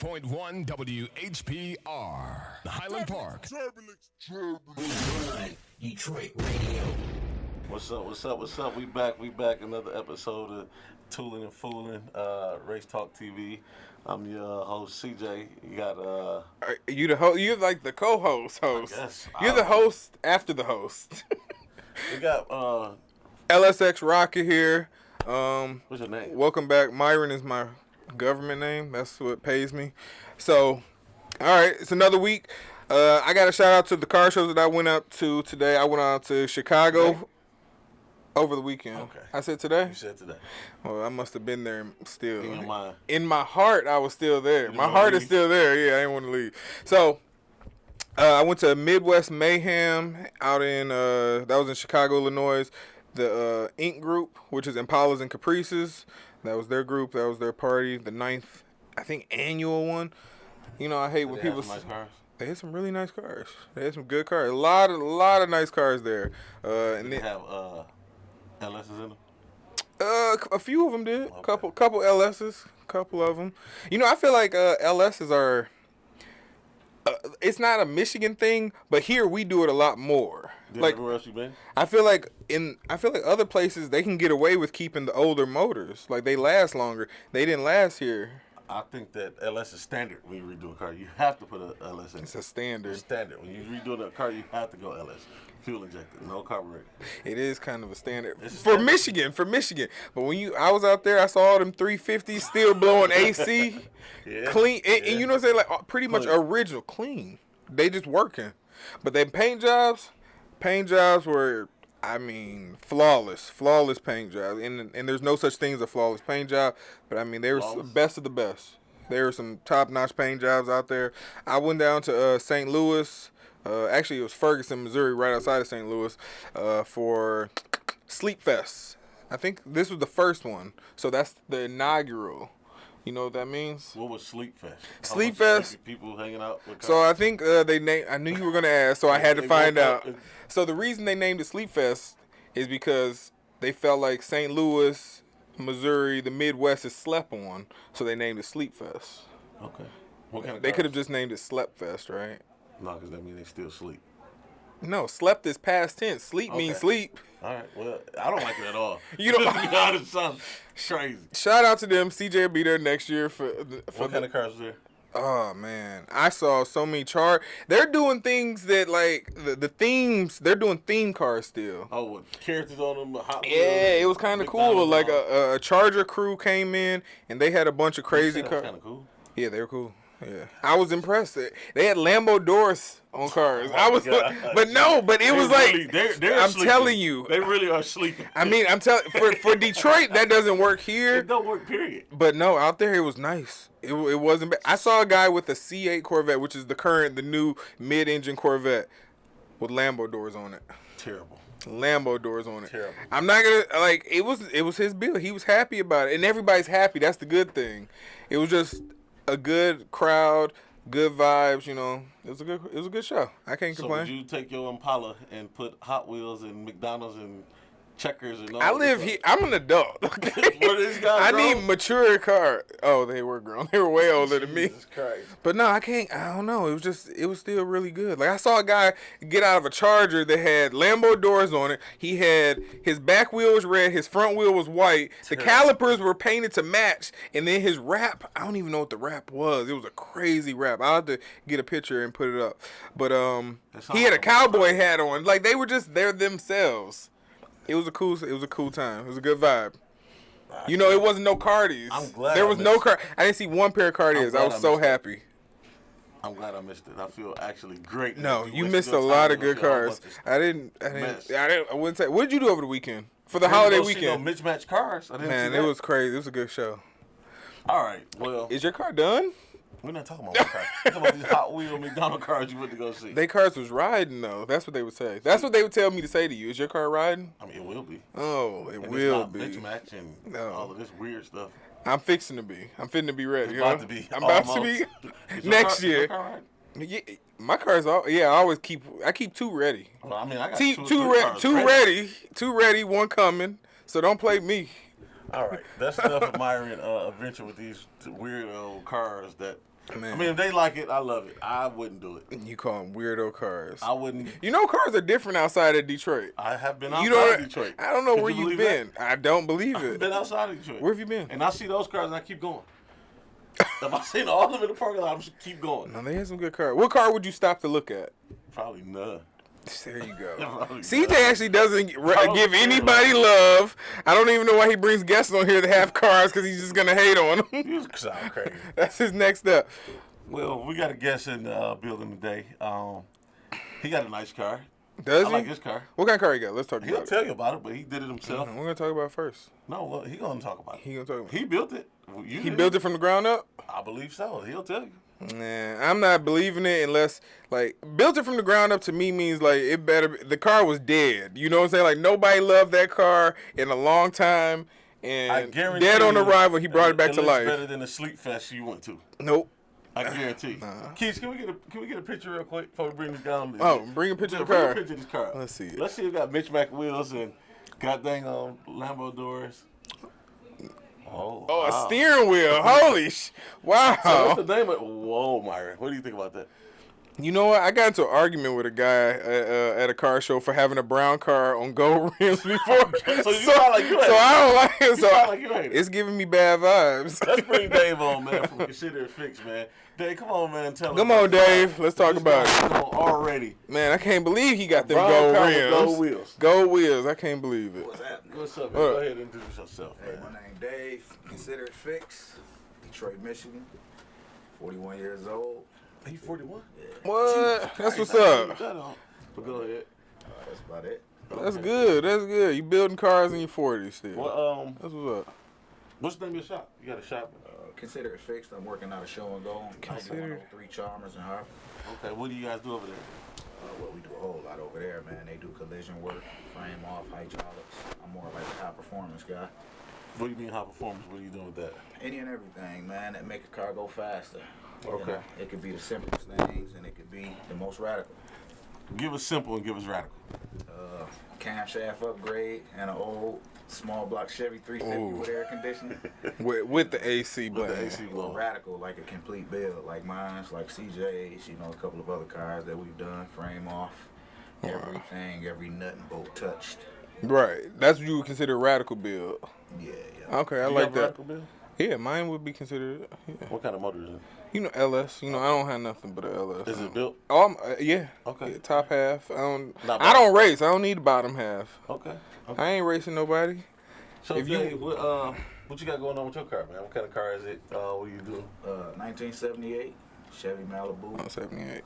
98.1 WHPR, Highland Park. Detroit Radio. What's up? We back. Another episode of Toolin and Foolin, Race Talk TV. I'm your host, CJ. You got, You the host? You're like the co-host host. I guess. You're the host after the host. We got, LSX Rocket here. what's your name? Welcome back. Myron is my government name. That's what pays me. So, all right, it's another week. I got a shout out to the car shows that I went up to today. I went out to Chicago over the weekend. Okay. I said today? You said today. Well, I must have been there still. In your mind. In my heart, I was still there. You My didn't heart wanna is leave? still there. Yeah, I didn't want to leave. So, I went to Midwest Mayhem out in, that was in Chicago, Illinois. The Ink Group, which is Impalas and Caprices. That was their group. That was their party. The 9th, I think, annual one. You know, I hate when They people... have some nice cars. They had some really nice cars. They had some good cars. A lot of nice cars there. And They then, have, LS's in them. a few of them did. Okay. Couple LSs. Couple of them. You know, I feel like LSs are. It's not a Michigan thing, but here we do it a lot more. Like Everywhere else you been? I feel like other places they can get away with keeping the older motors. Like they last longer. They didn't last here. I think that LS is standard when you redo a car. You have to put a LS in. It's a standard. It's standard. When you redo a car, you have to go LS. Fuel injected, no carburetor. It is kind of a standard It's a for standard. Michigan. But I was out there, I saw all them 350s still blowing AC, Yeah. clean, and you know what I'm saying, like pretty much Clean. original, clean. They just working. But then paint jobs were, I mean, flawless paint jobs. And there's no such thing as a flawless paint job. But I mean, they were the Flawless? best of the best. There were some top-notch paint jobs out there. I went down to St. Louis. Actually, it was Ferguson, Missouri, right outside of St. Louis, for Sleep Fest. I think this was the first one, so that's the inaugural. You know what that means? What was Sleep Fest? How Sleep much Fest- sleepy people hanging out with cars? So I think they named. I knew you were gonna ask, so I had to They find woke out. up and- So the reason they named it Sleep Fest is because they felt like St. Louis, Missouri, the Midwest is slept on, so they named it Sleep Fest. Okay. What kind of They cars? could have just named it Slept Fest, right? No, because that means they still sleep. No, slept is past tense. Sleep means Okay. sleep. All right. Well, I don't like it at all. You don't- To be honest, sounds crazy. Shout out to them. CJ will be there next year for What kind of cars is there? Oh man, I saw so many They're doing things that like the themes. They're doing theme cars still. Oh, with characters on them. Hot Wheels, Yeah, it was kind of cool. McDonald's Like on 'em. a Charger crew came in and they had a bunch of crazy That was cars. kind of cool. Yeah, they were cool. Yeah, I was impressed. They had Lambo doors on cars. I was, God. but it was like they're I'm sleeping. telling you. They really are sleeping. I mean, I'm telling for Detroit that doesn't work here. It don't work, period. But no, out there it was nice. It wasn't bad. I saw a guy with a C8 Corvette, which is the new mid-engine Corvette, with Lambo doors on it. Terrible. Lambo doors on it. Terrible. I'm not gonna like. It was his build. He was happy about it, and everybody's happy. That's the good thing. It was just a good crowd, good vibes. You know, it was a good show. I can't So complain. would you take your Impala and put Hot Wheels and McDonald's and Checkers and all I that live stuff? here. I'm an adult. Okay? Were these guys I grown? need mature car. Oh, they were grown. They were way older than me. Jesus Christ. But no, I can't. I don't know. It was still really good. Like I saw a guy get out of a Charger that had Lambo doors on it. He had his back wheel was red, his front wheel was white. The calipers were painted to match, and then his wrap. I don't even know what the wrap was. It was a crazy wrap. I'll have to get a picture and put it up. But he had a cowboy hat on. Like they were just there themselves. It was a cool time. It was a good vibe. You know, it wasn't no Cardis. I'm glad there I was no missed car. I didn't see one pair of Cardis. glad I I was so missed it. happy. I'm glad I missed it. I feel actually great. No, We you wasted missed a your lot time of to go good see a whole cars. bunch of I wouldn't say. What did you do over the weekend for the Didn't holiday go see weekend? No mismatched cars. I didn't Man, see it that. was crazy. It was a good show. All right. Well, Is your car done? we're not talking about my car. We're talking about these Hot Wheel McDonald cars you went to go see. They cars was riding though. That's what they would say. That's what they would tell me to say to you. Is your car riding? I mean, it will be. Oh, it And will it's not be. mismatch and No. all of this weird stuff. I'm fixing to be. I'm fitting to be ready. It's you about know? to be. I'm about to Almost. be Is your next car- is your year. car right? Yeah, my car's all. Yeah, I always keep two ready. Well, I mean, I got Two, two, two, three re- cars two ready, one coming. So don't play me. All right, that's enough of my adventure with these weird old cars that Man. I mean, if they like it, I love it. I wouldn't do it. You call them weirdo cars. I wouldn't. You know, cars are different outside of Detroit. I have been outside of Detroit. I don't know Could where you you've believe been. I don't believe I've it. been outside of Detroit. Where have you been? And I see those cars and I keep going. If I seen all of them in the parking lot, I'm just keep going. No, they had some good cars. What car would you stop to look at? Probably none. There you go. Probably CJ none. actually doesn't don't give care anybody love. I don't even know why he brings guests on here to have cars because he's just going to hate on them. You sound crazy. That's his next step. Well, we got a guest in the building today. He got a nice car. Does I he? like his car. What kind of car he got? Let's talk He'll about tell you about it, but he did it himself. it. We're going to talk about it first. No, well, he gonna talk about it. He gonna talk about it. He built it. He built it from the ground up? I believe so. He'll tell you. Nah, I'm not believing it unless, like, built it from the ground up to me means, like, it better, the car was dead. You know what I'm saying? Like, nobody loved that car in a long time, I and guarantee dead on you, arrival, he brought it back to looks life. better than the sleep fest you went to. Nope. I guarantee. Keith, can we get a picture real quick before we bring this down? Oh, bring a picture of the Bring car. a picture of this car. Let's see it. Let's see if it got Mitch Mac wheels and got dang on Lambo doors. Oh, Oh, wow. a steering wheel. Holy wow. So what's the name of it? Whoa, Myron. What do you think about that? You know what? I got into an argument with a guy at a car show for having a brown car on gold rims before. So you sound like you hate it. So I don't like it. So sound like you hate it. it's giving me bad vibes. Let's bring Dave on, man, from Consider It Fixed, man. Dave, come on, man. Tell Come us. on, Dave. Let's talk about it. Come on, already. Man, I can't believe he got them Brown gold car with rims. gold wheels. Gold wheels. I can't believe it. What's happening? What's up, man? Go ahead and introduce yourself, Hey, man. my name Dave. Consider it fixed. Detroit, Michigan. 41 years old. Are you 41? What? That's what's Put up. that on. But go ahead. That's about it. That's good. That's good. You building cars in your 40s still. Well, That's what's up. what's the name of your shop? You got a shop? Consider it fixed. I'm working out a show and go. Consider- 3 Chalmers in Harvard. Okay, what do you guys do over there? Well, we do a whole lot over there, man. They do collision work, frame off, hydraulics. I'm more like a high performance guy. What do you mean high performance? What are you doing with that? Any and everything, man, that make a car go faster. You Okay. know, it could be the simplest things, and it could be the most radical. Give us simple and give us radical. Camshaft upgrade and an old small block Chevy 350 Ooh. with air conditioning. With the AC With the blend. AC Well, blow. radical, like a complete build, like mine's, like CJ's, you know, a couple of other cars that we've done, frame off, everything, every nut and bolt touched. Right. That's what you would consider a radical build. Yeah, yeah. Okay, I You like got that. radical bill? Yeah, mine would be considered. Yeah. What kind of motor is it? You know, LS. You know, I don't have nothing but a LS. Is it built? Oh, yeah. Okay. Yeah, top half. Not I bad. don't race. I don't need the bottom half. Okay. I ain't racing nobody. So, If you- Dave, what you got going on with your car, man? What kind of car is it? What do you do? 1978 Chevy Malibu, Oh, 78.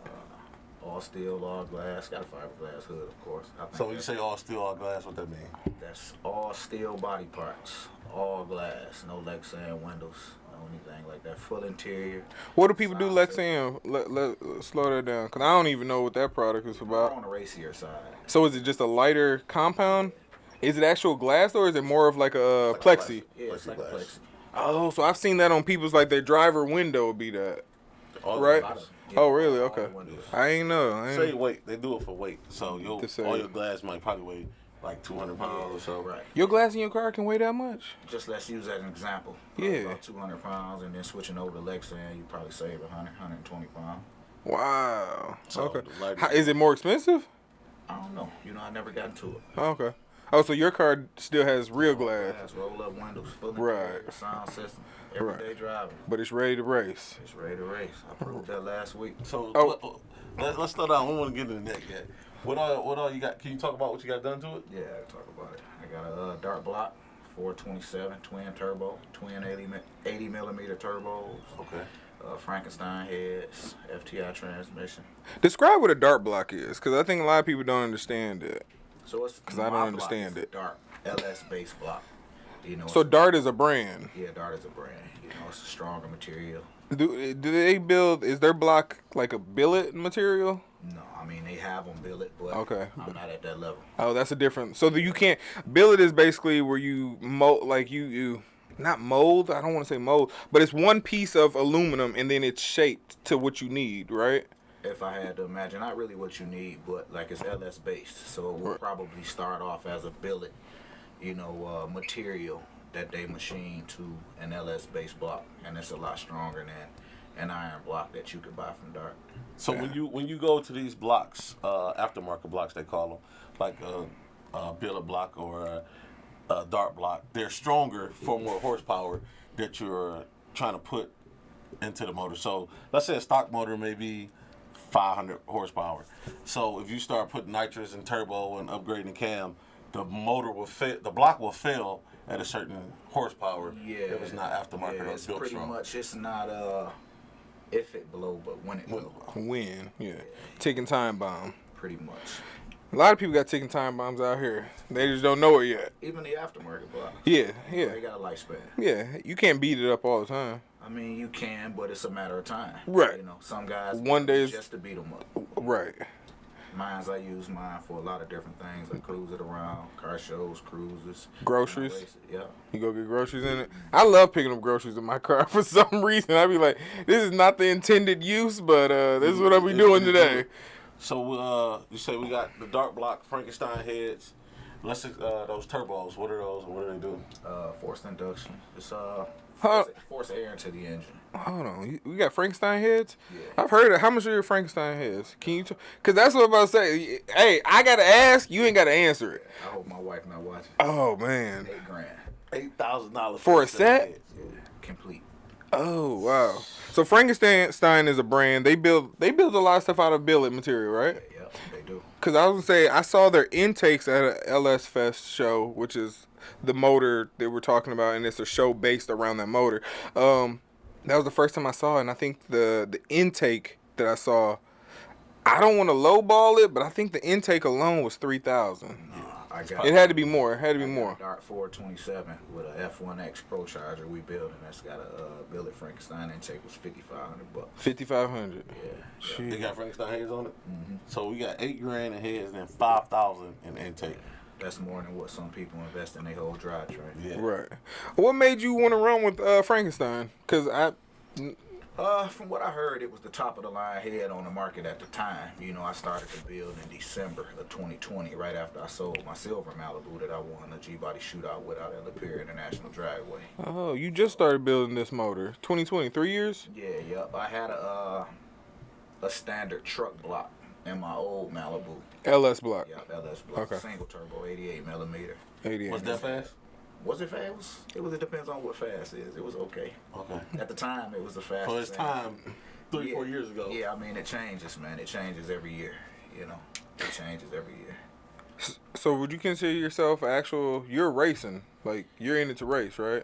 all steel, all glass, got a fiberglass hood, of course. I think So when you say all steel, all glass, what that mean? that's all steel body parts, all glass, no Lexan windows, no anything like that. Full interior. What do people do, Sound Lexan? Slow that down. Because I don't even know what that product is We're about. on the racier side. So is it just a lighter compound? Is it actual glass or is it more of like a plexi? Yeah, it's like a Plexiglass. plexi. Oh, so I've seen that on people's, like, their driver window would be that. All Right. glass. Oh, really? all Okay. windows. I ain't know. I Say ain't... weight. They do it for weight. So To say- all your glass might probably weigh like 200 pounds or so. Right. Your glass in your car can weigh that much? Just let's use that as an example. Yeah. About 200 pounds, and then switching over to Lexan, you probably save 100, 120 pounds. Wow. So Okay. the lighter- Is it more expensive? I don't know. You know, I never got into it. Okay. Oh, so your car still has real glass, Roll up windows, full Right. interior, sound system, everyday driving. but it's ready to race. It's ready to race. I proved that last week. So Oh. let's start out. I don't want to get into the neck yet. What all you got? Can you talk about what you got done to it? Yeah, I can talk about it. I got a dart block, 427 twin turbo, twin 80 millimeter turbos, Okay. Frankenstein heads, FTI transmission. Describe what a dart block is, because I think a lot of people don't understand it. So it's 'Cause I don't my block understand is it. Dart LS base block. You know. So it's- Dart is a brand. Yeah, Dart is a brand. You know, it's a stronger material. Do they build? Is their block like a billet material? No, I mean they have them billet, but Okay. I'm not at that level. Oh, that's a different. So you can't billet is basically where you mold, like you not mold. I don't want to say mold, but it's one piece of aluminum and then it's shaped to what you need, right? If I had to imagine, not really what you need, but like it's LS based, so it will probably start off as a billet, material that they machine to an LS based block, and it's a lot stronger than, an iron block that you could buy from Dart. So when you go to these blocks, aftermarket blocks they call them, like a billet block or a dart block, they're stronger for more horsepower that you're trying to put into the motor. So let's say a stock motor may be 500 horsepower. So if you start putting nitrous and turbo and upgrading the cam, the motor will fail. The block will fail at a certain horsepower if it's not aftermarket or it's built pretty strong. much. It's not if it blow, but when it blow. When, yeah. Ticking time bomb. Pretty much. A lot of people got ticking time bombs out here. They just don't know it yet. Even the aftermarket block. Yeah. They got a lifespan. Yeah, you can't beat it up all the time. I mean, you can, but it's a matter of time. Right. You know, some guys One day just to beat them up. Right. I use mine for a lot of different things. I cruise it around, car shows, cruises. Groceries? I race it, yeah. You go get groceries in it. I love picking up groceries in my car for some reason. I be like, this is not the intended use, but this is what I'll be doing today. So you say we got the Dart block Frankenstein heads. Let's those turbos. What are those? What do they do? Forced induction. It's Huh. force air into the engine. Hold on, we got Frankenstein heads. Yeah. I've heard of. How much are your Frankenstein heads? Can you? Cause that's what I'm about to say. Hey, I gotta ask. You ain't gotta answer it. I hope my wife not watching. Oh man. $8,000. $8,000 For a set? Yeah, complete. Oh wow. So Frankenstein is a brand. They build a lot of stuff out of billet material, right? Yeah, they do. Cause I was gonna say I saw their intakes at a LS Fest show, which is the motor that we're talking about, and it's a show based around that motor. That was the first time I saw it, and I think the intake that I saw, I don't want to lowball it, but I think the intake alone was 3,000. I got It had to be more. It had to be more. Dart 427 with a F1X Pro Charger we built, and that's got a billet Frankenstein intake was $5,500. 5,500. Yeah. They got Frankenstein heads on it. Mm-hmm. So we got $8,000 in heads and $5,000 in intake. That's more than what some people invest in their whole drivetrain. Yeah. Right. What made you want to run with Frankenstein? Cause From what I heard, it was the top of the line head on the market at the time. You know, I started to build in December of 2020, right after I sold my silver Malibu that I won a G-body shootout with out at Lapeer International Driveway. Oh, you just started building this motor. 2020, 3 years? Yeah, yep. I had a standard truck block in my old Malibu. LS block. Yeah, LS block. Okay. Single turbo, 88 millimeter. 88. Was that fast? Was it fast? It depends on what fast is. It was okay. Okay. At the time, it was the fastest. For its thing. time, 3-4 years ago. Yeah, I mean, it changes, man. It changes every year. You know, it changes every year. So would you consider yourself you're racing, like you're in it to race, right?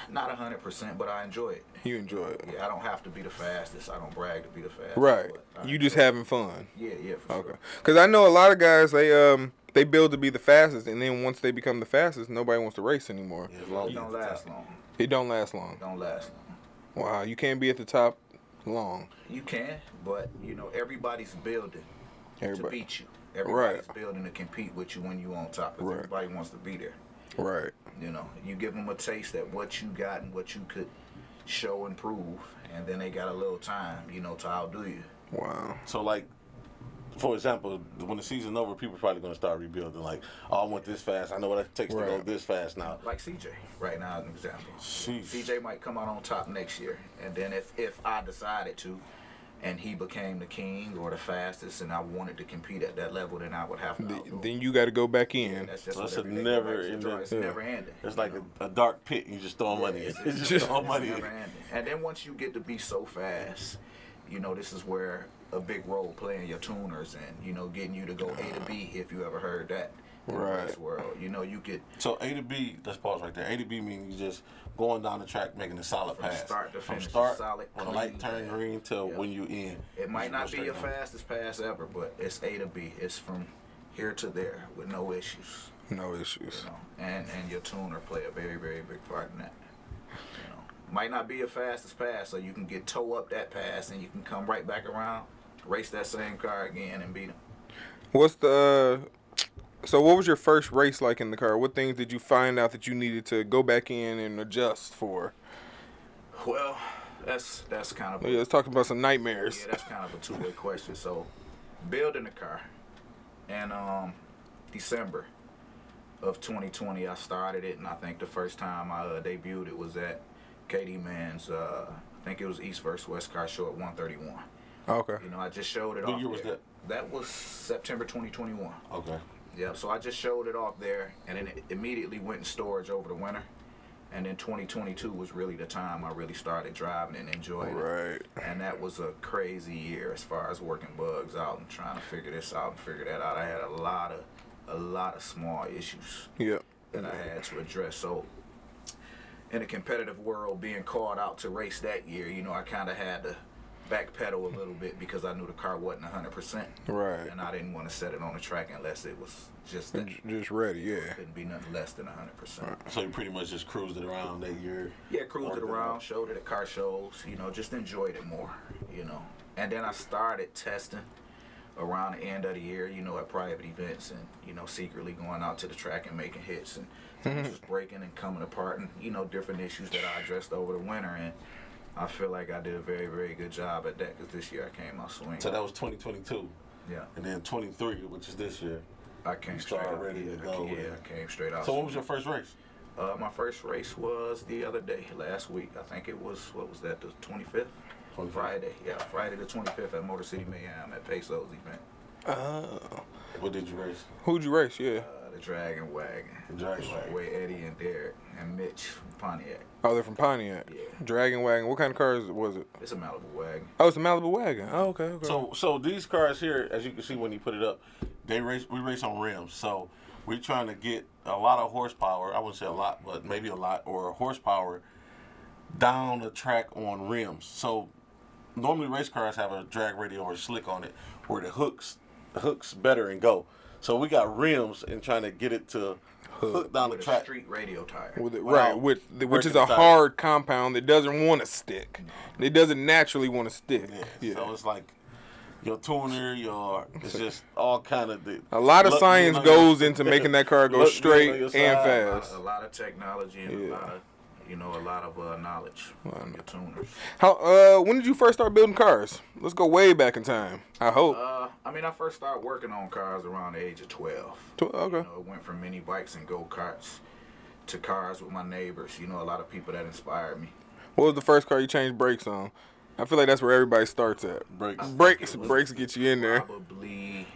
Not 100%, but I enjoy it. You enjoy it. Yeah, I don't have to be the fastest. I don't brag to be the fastest. Right. but I You just enjoy it. having fun. Yeah, for Okay. sure. Because I know a lot of guys, they build to be the fastest, and then once they become the fastest, nobody wants to race anymore. Yeah, as long as It don't it's last top. long. It don't last long. Don't last long. Wow, you can't be at the top long. You can, but, you know, everybody's building to Everybody. beat you. Everybody's Right. building to compete with you when you on top, because Right. everybody wants to be there. Right. You know, you give them a taste at what you got and what you could show and prove, and then they got a little time, you know, to outdo you. Wow. So, like, for example, when the season's over, people are probably going to start rebuilding. Like, oh, I want this fast. I know what it takes to go Right. this fast now. Like CJ, right now, as an example. Sheesh. CJ might come out on top next year, and then if I decided to, and he became the king or the fastest, and I wanted to compete at that level, then I would have to. outdo Then you got to go back in. him. That's just So what it's a every day never goes back to the draw. It's ending- never ending. It's like you know? a dark pit. You just throwing money in. It's just throwing money in. never ending. And then once you get to be so fast, you know, this is where a big role playing your tuners and, you know, getting you to go A to B, if you ever heard that. In the Right. race world. You know, you get So A to B, let's pause right there. A to B means you just going down the track, making a solid From pass. start to From finish, start, solid, when the light clean. turn green till Yeah. when you in. It might You not just be go your straight on. fastest pass ever, but it's A to B. It's from here to there with no issues. No issues. You know, and your tuner play a very, very big part in that. You know, might not be your fastest pass, so you can get toe up that pass and you can come right back around, race that same car again and beat them. What's so what was your first race like in the car? What things did you find out that you needed to go back in and adjust for? Well, that's kind of Yeah, let's talk about some nightmares. Yeah, that's kind of a two-way question. So, building the car, and December of 2020, I started it, and I think the first time I debuted it was at KD Mann's I think it was East vs. West Car Show at 131. Okay. You know, I just showed it What off year was there. that? That was September 2021. Okay. Yeah, so I just showed it off there, and then it immediately went in storage over the winter. And then 2022 was really the time I really started driving and enjoying it. Right. And that was a crazy year as far as working bugs out and trying to figure this out and figure that out. I had a lot of small issues Yep. that I had to address. So in a competitive world, being called out to race that year, you know, I kind of had to backpedal a little bit because I knew the car wasn't 100%. Right. And I didn't want to set it on the track unless it was just that. Just ready, yeah. It couldn't be nothing less than 100%. So you pretty much just cruised it around that year? Yeah, cruised it around, showed it at car shows, you know, just enjoyed it more, you know. And then I started testing around the end of the year, you know, at private events and, you know, secretly going out to the track and making hits and things was breaking and coming apart and, you know, different issues that I addressed over the winter. And I feel like I did a very, very good job at that because this year I came out swinging. So that was 2022. Yeah. And then 23, which is this year. I came You straight started out. ready to Yeah, go with yeah, it. I came straight out. So what was your first race? My first race was the other day, last week. I think it was, what was that, the 25th? 25th. Friday, yeah, Friday the 25th at Motor City Mayhem at Peso's event. Oh. What did you race? Who'd you race? Yeah. The Dragon Wagon. The Dragon Wagon. With Eddie and Derek and Mitch from Pontiac. Oh, they're from Pontiac. Yeah. Dragon wagon. What kind of cars was it? It's a Malibu wagon. Oh, it's a Malibu wagon. Oh, okay. Okay. So these cars here, as you can see when you put it up, we race on rims. So we're trying to get a lot of horsepower. I wouldn't say a lot, but maybe a lot, or horsepower down the track on rims. So normally race cars have a drag radial or slick on it where the hooks better and go. So we got rims and trying to get it to hook down the With a track. street radio tire. With it, Wow. right, which is Breaking a the tire. hard compound that doesn't want to stick. It doesn't naturally want to stick. Yeah. So it's like your tuner, it's just all kind of the. A lot of look, science you know, goes into making that car go look, straight you know, your and side. fast. A lot of technology and Yeah. a lot of knowledge from your tuners. How? When did you first start building cars? Let's go way back in time. I hope. I first started working on cars around the age of 12. Okay. You know, it went from mini bikes and go-karts to cars with my neighbors. You know, a lot of people that inspired me. What was the first car you changed brakes on? I feel like that's where everybody starts at. Brakes. Brakes get you in there. Probably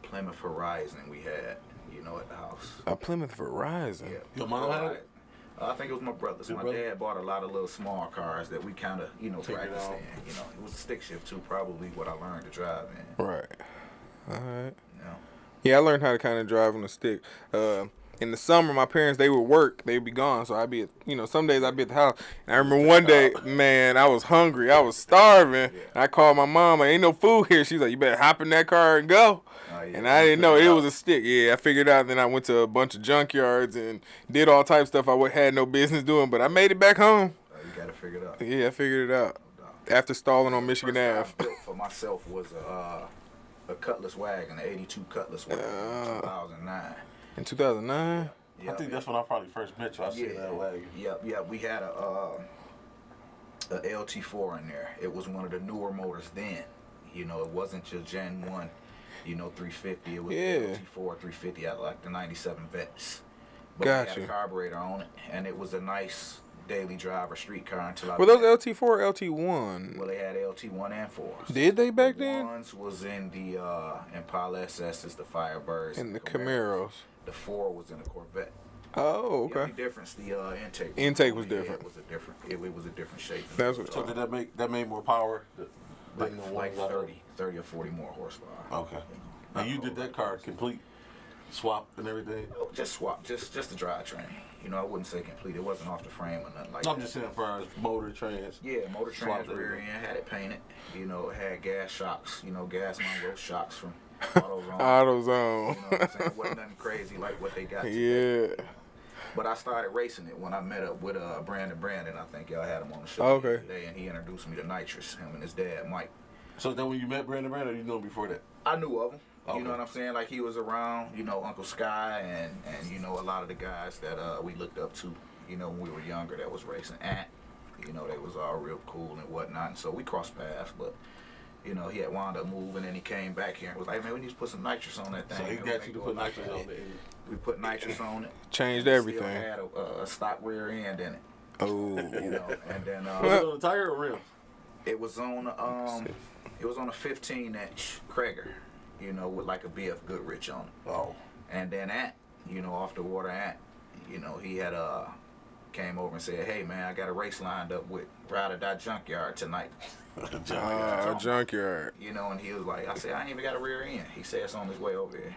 Plymouth Horizon we had, you know, at the house. A Plymouth Verizon. Yeah. Your mom had it? I think it was my brother's. Your My brother? dad bought a lot of little small cars that we kind of, you know, Figured practiced out. in. You know, it was a stick shift too, probably what I learned to drive in. Right. All right. You know. Yeah, I learned how to kind of drive on the stick. In the summer, my parents, they would work. They'd be gone. So I'd be, some days I'd be at the house. And I remember one day, man, I was hungry. I was starving. I called my mom. Like, ain't no food here. She's like, you better hop in that car and go. Yeah. And I didn't know it was a stick. Yeah, I figured it out. Then I went to a bunch of junkyards and did all types of stuff I had no business doing. But I made it back home. You got to figure it out. Yeah, I figured it out. After stalling on Michigan First car Ave. I built for myself was a Cutlass wagon, an 82 Cutlass wagon, 2009. In 2009? I think that's when I probably first met you. I seen that wagon. Yep. We had a LT4 in there. It was one of the newer motors then. You know, it wasn't your Gen 1, 350. It was LT4 350 out like the 97 Vets. But it had a carburetor on it, and it was a nice daily driver street car until I... Were those LT4 or LT1? Well, they had LT1 and 4s. Did they back The then? ones was in the Impala SS's, the Firebirds. And the Camaros. The 4 was in the Corvette. Oh, The okay. only difference, the intake. Intake was different. It was a different. It was a different shape. That's what- So did that make more power? like 30 or 40 more horsepower. Okay. And you did that car complete, swap and everything? Just swap, just the drivetrain. I wouldn't say complete. It wasn't off the frame or nothing like that. I'm just saying, as far as motor, trans. Yeah, motor trans, Swap rear everything. end, had it painted. It had gas shocks. Gas Monroe shocks from AutoZone. AutoZone. You know what I'm saying? It wasn't nothing crazy like what they got today. Yeah. But I started racing it when I met up with Brandon. I think y'all had him on the show Okay. today, and he introduced me to Nitrous, him and his dad, Mike. So then when you met Brandon, you knew him before that? I knew of him. Okay. You know what I'm saying? Like, he was around, Uncle Sky and a lot of the guys that we looked up to, when we were younger that was racing. Ant, they was all real cool and whatnot. And so we crossed paths, but, he had wound up moving and he came back here and was like, man, we need to put some nitrous on that thing. So he got you to put nitrous on it. We put nitrous on it. Changed It everything. Still had a stock rear end in it. Oh. You know, and then Was it on the tire or rims? it was on a 15-inch Krager, you know, with like a BF Goodrich on it. Oh. And then Ant, you know, off the water Ant, you know, he had came over and said, "Hey man, I got a race lined up with Ride or Die Junkyard tonight." Junkyard. You know, and he was like, I said, "I ain't even got a rear end." He said it's on his way over here.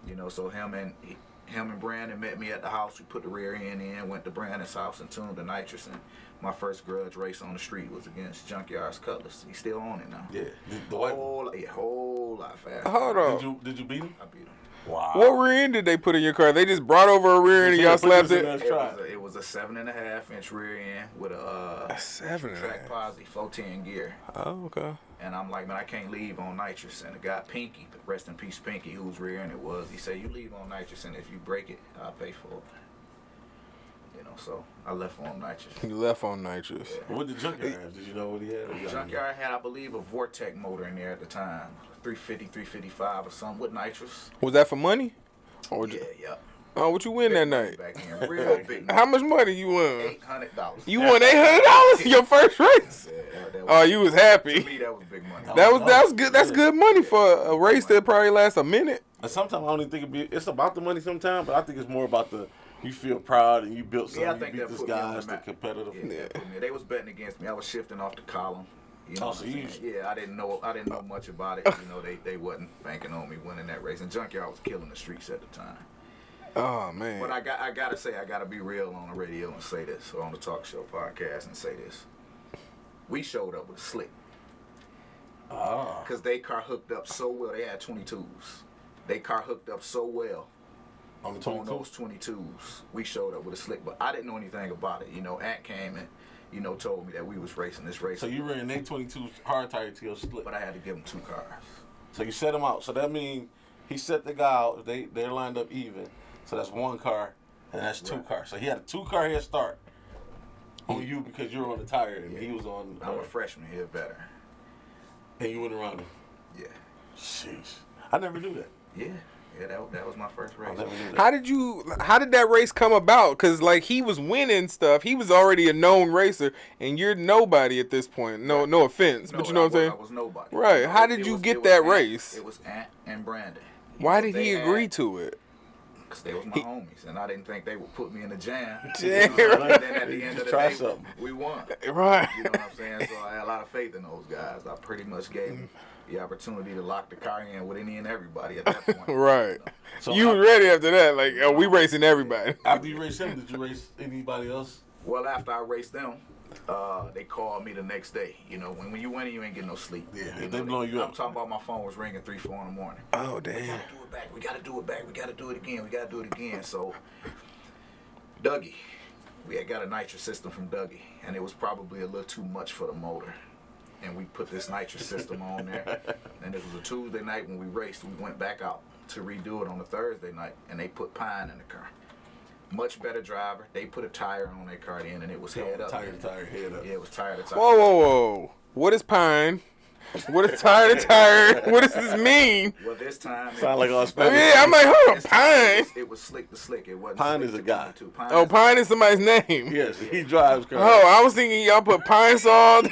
You know, so him and Brandon met me at the house. We put the rear end in, went to Brandon's house and tuned the nitrous. And my first grudge race on the street was against Junkyard's Cutlass. He's still on it now. Yeah. The white one. Whole lot faster. Hold on. Did you beat him? I beat him. Wow. What rear end did they put in your car? They just brought over a rear end and y'all slapped it? It was a 7.5-inch rear end with a 7.5. track posi 410 gear. Oh, okay. And I'm like, man, I can't leave on nitrous. And the guy Pinky, rest in peace Pinky, whose rear end it was, he said, "You leave on nitrous, and if you break it, I'll pay for it." You know, so I left on nitrous. You left on nitrous. Yeah. What did Junkyard have? Did you know what he had? Junkyard had, I believe, a Vortec motor in there at the time, 350, 355 or something with nitrous. Was that for money? Or Yeah. Oh, what you win that night? Back in, real big. How much money you won? $800. You won $800 your first race. That Oh, you was happy. To me, that was big money. That was good. That's good money for a race that probably lasts a minute. And sometimes I don't even think it's about the money sometimes, but I think it's more about you feel proud and you built something. Yeah, I think you beat that this put me on guy, the it's the map. competitive. Yeah. They was betting against me. I was shifting off the column. You know Oh, what so I'm you- saying? Yeah, I didn't know much about it. You know, they wasn't banking on me winning that race. And Junkyard was killing the streets at the time. Oh man. But I gotta say, I gotta be real on the radio and say this, or on the talk show podcast and say this. We showed up with a slick. Because they car hooked up so well. They had 22s. They car hooked up so well On the on 22. those 22s. We showed up with a slick, but I didn't know anything about it. You know, Ant came and, you know, told me that we was racing this race. So you ran an 822 hard tire to your split. But I had to give him 2 cars. So you set him out. So that means he set the guy out. They're lined up even. So that's 1 car, and that's 2 cars. So he had a 2-car head start on you because you were on the tire and he was on. I'm a freshman here, veteran. And you went around him. Yeah. Sheesh. I never knew that. Yeah, that was my first race. I never knew that. How did that race come about? Cause like he was winning stuff. He was already a known racer, and you're nobody at this point. No offense, but you know what I'm saying? I was nobody. Right. You know, How did you get that Ant, race? It was Ant and Brandon. Why did he agree to it? Because they was my homies, and I didn't think they would put me in the jam. Yeah, You know, and then at the end of the Try day, something. we won. Right. You know what I'm saying? So I had a lot of faith in those guys. I pretty much gave them the opportunity to lock the car in with any and everybody at that point. Right. So You was ready after that. Like, we racing everybody. After you raced him, did you race anybody else? Well, after I raced them, they called me the next day. You know, when you win, you ain't getting no sleep. Yeah, you they know, blow you up. I'm talking about my phone was ringing 3, 4 in the morning. Oh damn. We gotta do it back. We gotta do it again. We gotta do it again. So, Dougie, we had got a nitrous system from Dougie, and it was probably a little too much for the motor. And we put this nitrous system on there. And it was a Tuesday night when we raced. We went back out to redo it on a Thursday night, and they put Pine in the car. Much better driver. They put a tire on their car in, and it was head up. Tire, head up. Yeah, it was tire to tire. Whoa. What is pine? What is tire to tire? What does this mean? Well, this time. Sound like all Oh, Spanish. yeah, I'm like, hold on, this time pine. It was slick to slick. It wasn't. Pine slick is a to guy. 22. Oh, pine is somebody's name. Yes, he drives cars. Oh, I was thinking y'all put pine salt.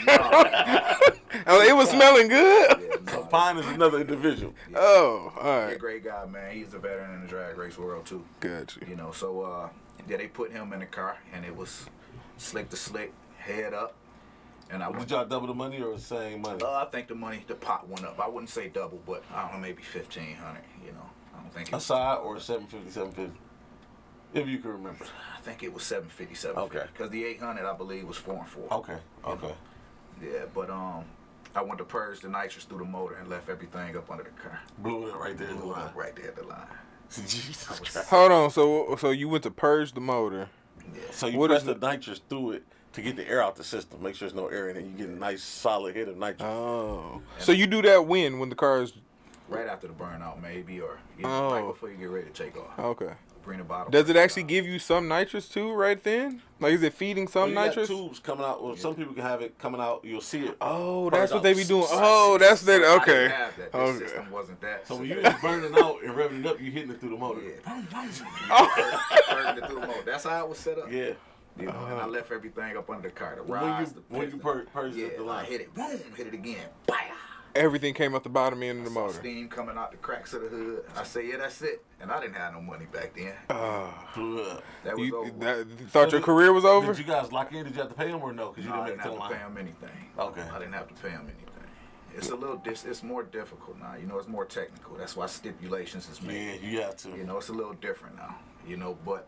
Oh, it was smelling good. Yeah, no, Pine is another individual. Oh, all He's a right. great guy, man. He's a veteran in the drag race world too. Got you. You know, so yeah, they put him in the car, and it was slick to slick, head up, and I went. Did y'all double the money or the same money? I think the pot went up. I wouldn't say double, but I don't know, maybe 1,500. You know, I don't think it A was, side or 750, 750? If you can remember. I think it was 750, 750. Okay. Because the 800, I believe, was 4 and 4. Okay, okay. Yeah, but I went to purge the nitrous through the motor and left everything up under the car. Blew it right there in the Blew it line. up right there at the line. Jesus Christ. Hold on. So you went to purge the motor. Yeah. So you What press is the nitrous through it to get the air out the system. Make sure there's no air in it. You get a nice solid hit of nitrous. Oh. So you do that when the car is Right after the burnout, maybe, or right Oh. before you get ready to take off. okay. Bring the bottle. Does it actually give you some nitrous too right then? Like, is it feeding Well, some you got nitrous? tubes coming out. Well, some people can have it coming out. You'll see it. Oh, Part that's out. what they be doing. Oh, that's that. I Okay. didn't have that. This Okay. system wasn't that. So when you was burning out and revving it up, you hitting it through the motor. Yeah. Burning it through the motor. That's how it was set up. Yeah. You know, and I left everything up under the car. The When rods, you purchased yeah, the I line. hit it, boom, hit it again, bam. Everything came out the bottom end of the Saw motor. steam coming out the cracks of the hood. I said, yeah, that's it. And I didn't have no money back then. Blew up. That was over. Thought your career was over? Did you guys lock in? Did you have to pay them or no? Because you No, I didn't didn't make have the to pay line. him anything. Okay. I didn't have to pay him anything. It's a little, it's more difficult now. You know, it's more technical. That's why stipulations is made. Yeah, you have to. You know, it's a little different now. You know, but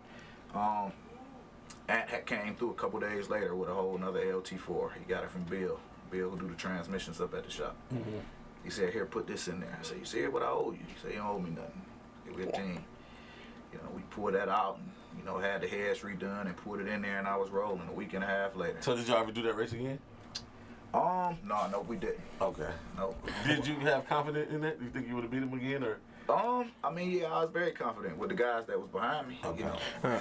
Ant had came through a couple days later with a whole another LT4. He got it from Bill. Bill who do the transmissions up at the shop. Mm-hmm. He said, here, put this in there. I said, you see what I owe you? He said, you don't owe me nothing. We're a team. You know, we pulled that out and, you know, had the heads redone and put it in there, and I was rolling a week and a half later. So did y'all ever do that race again? No, we didn't. Okay. No. Did you have confidence in that? Do you think you would have beat him again, or? I mean, yeah, I was very confident with the guys that was behind me. Okay. You know,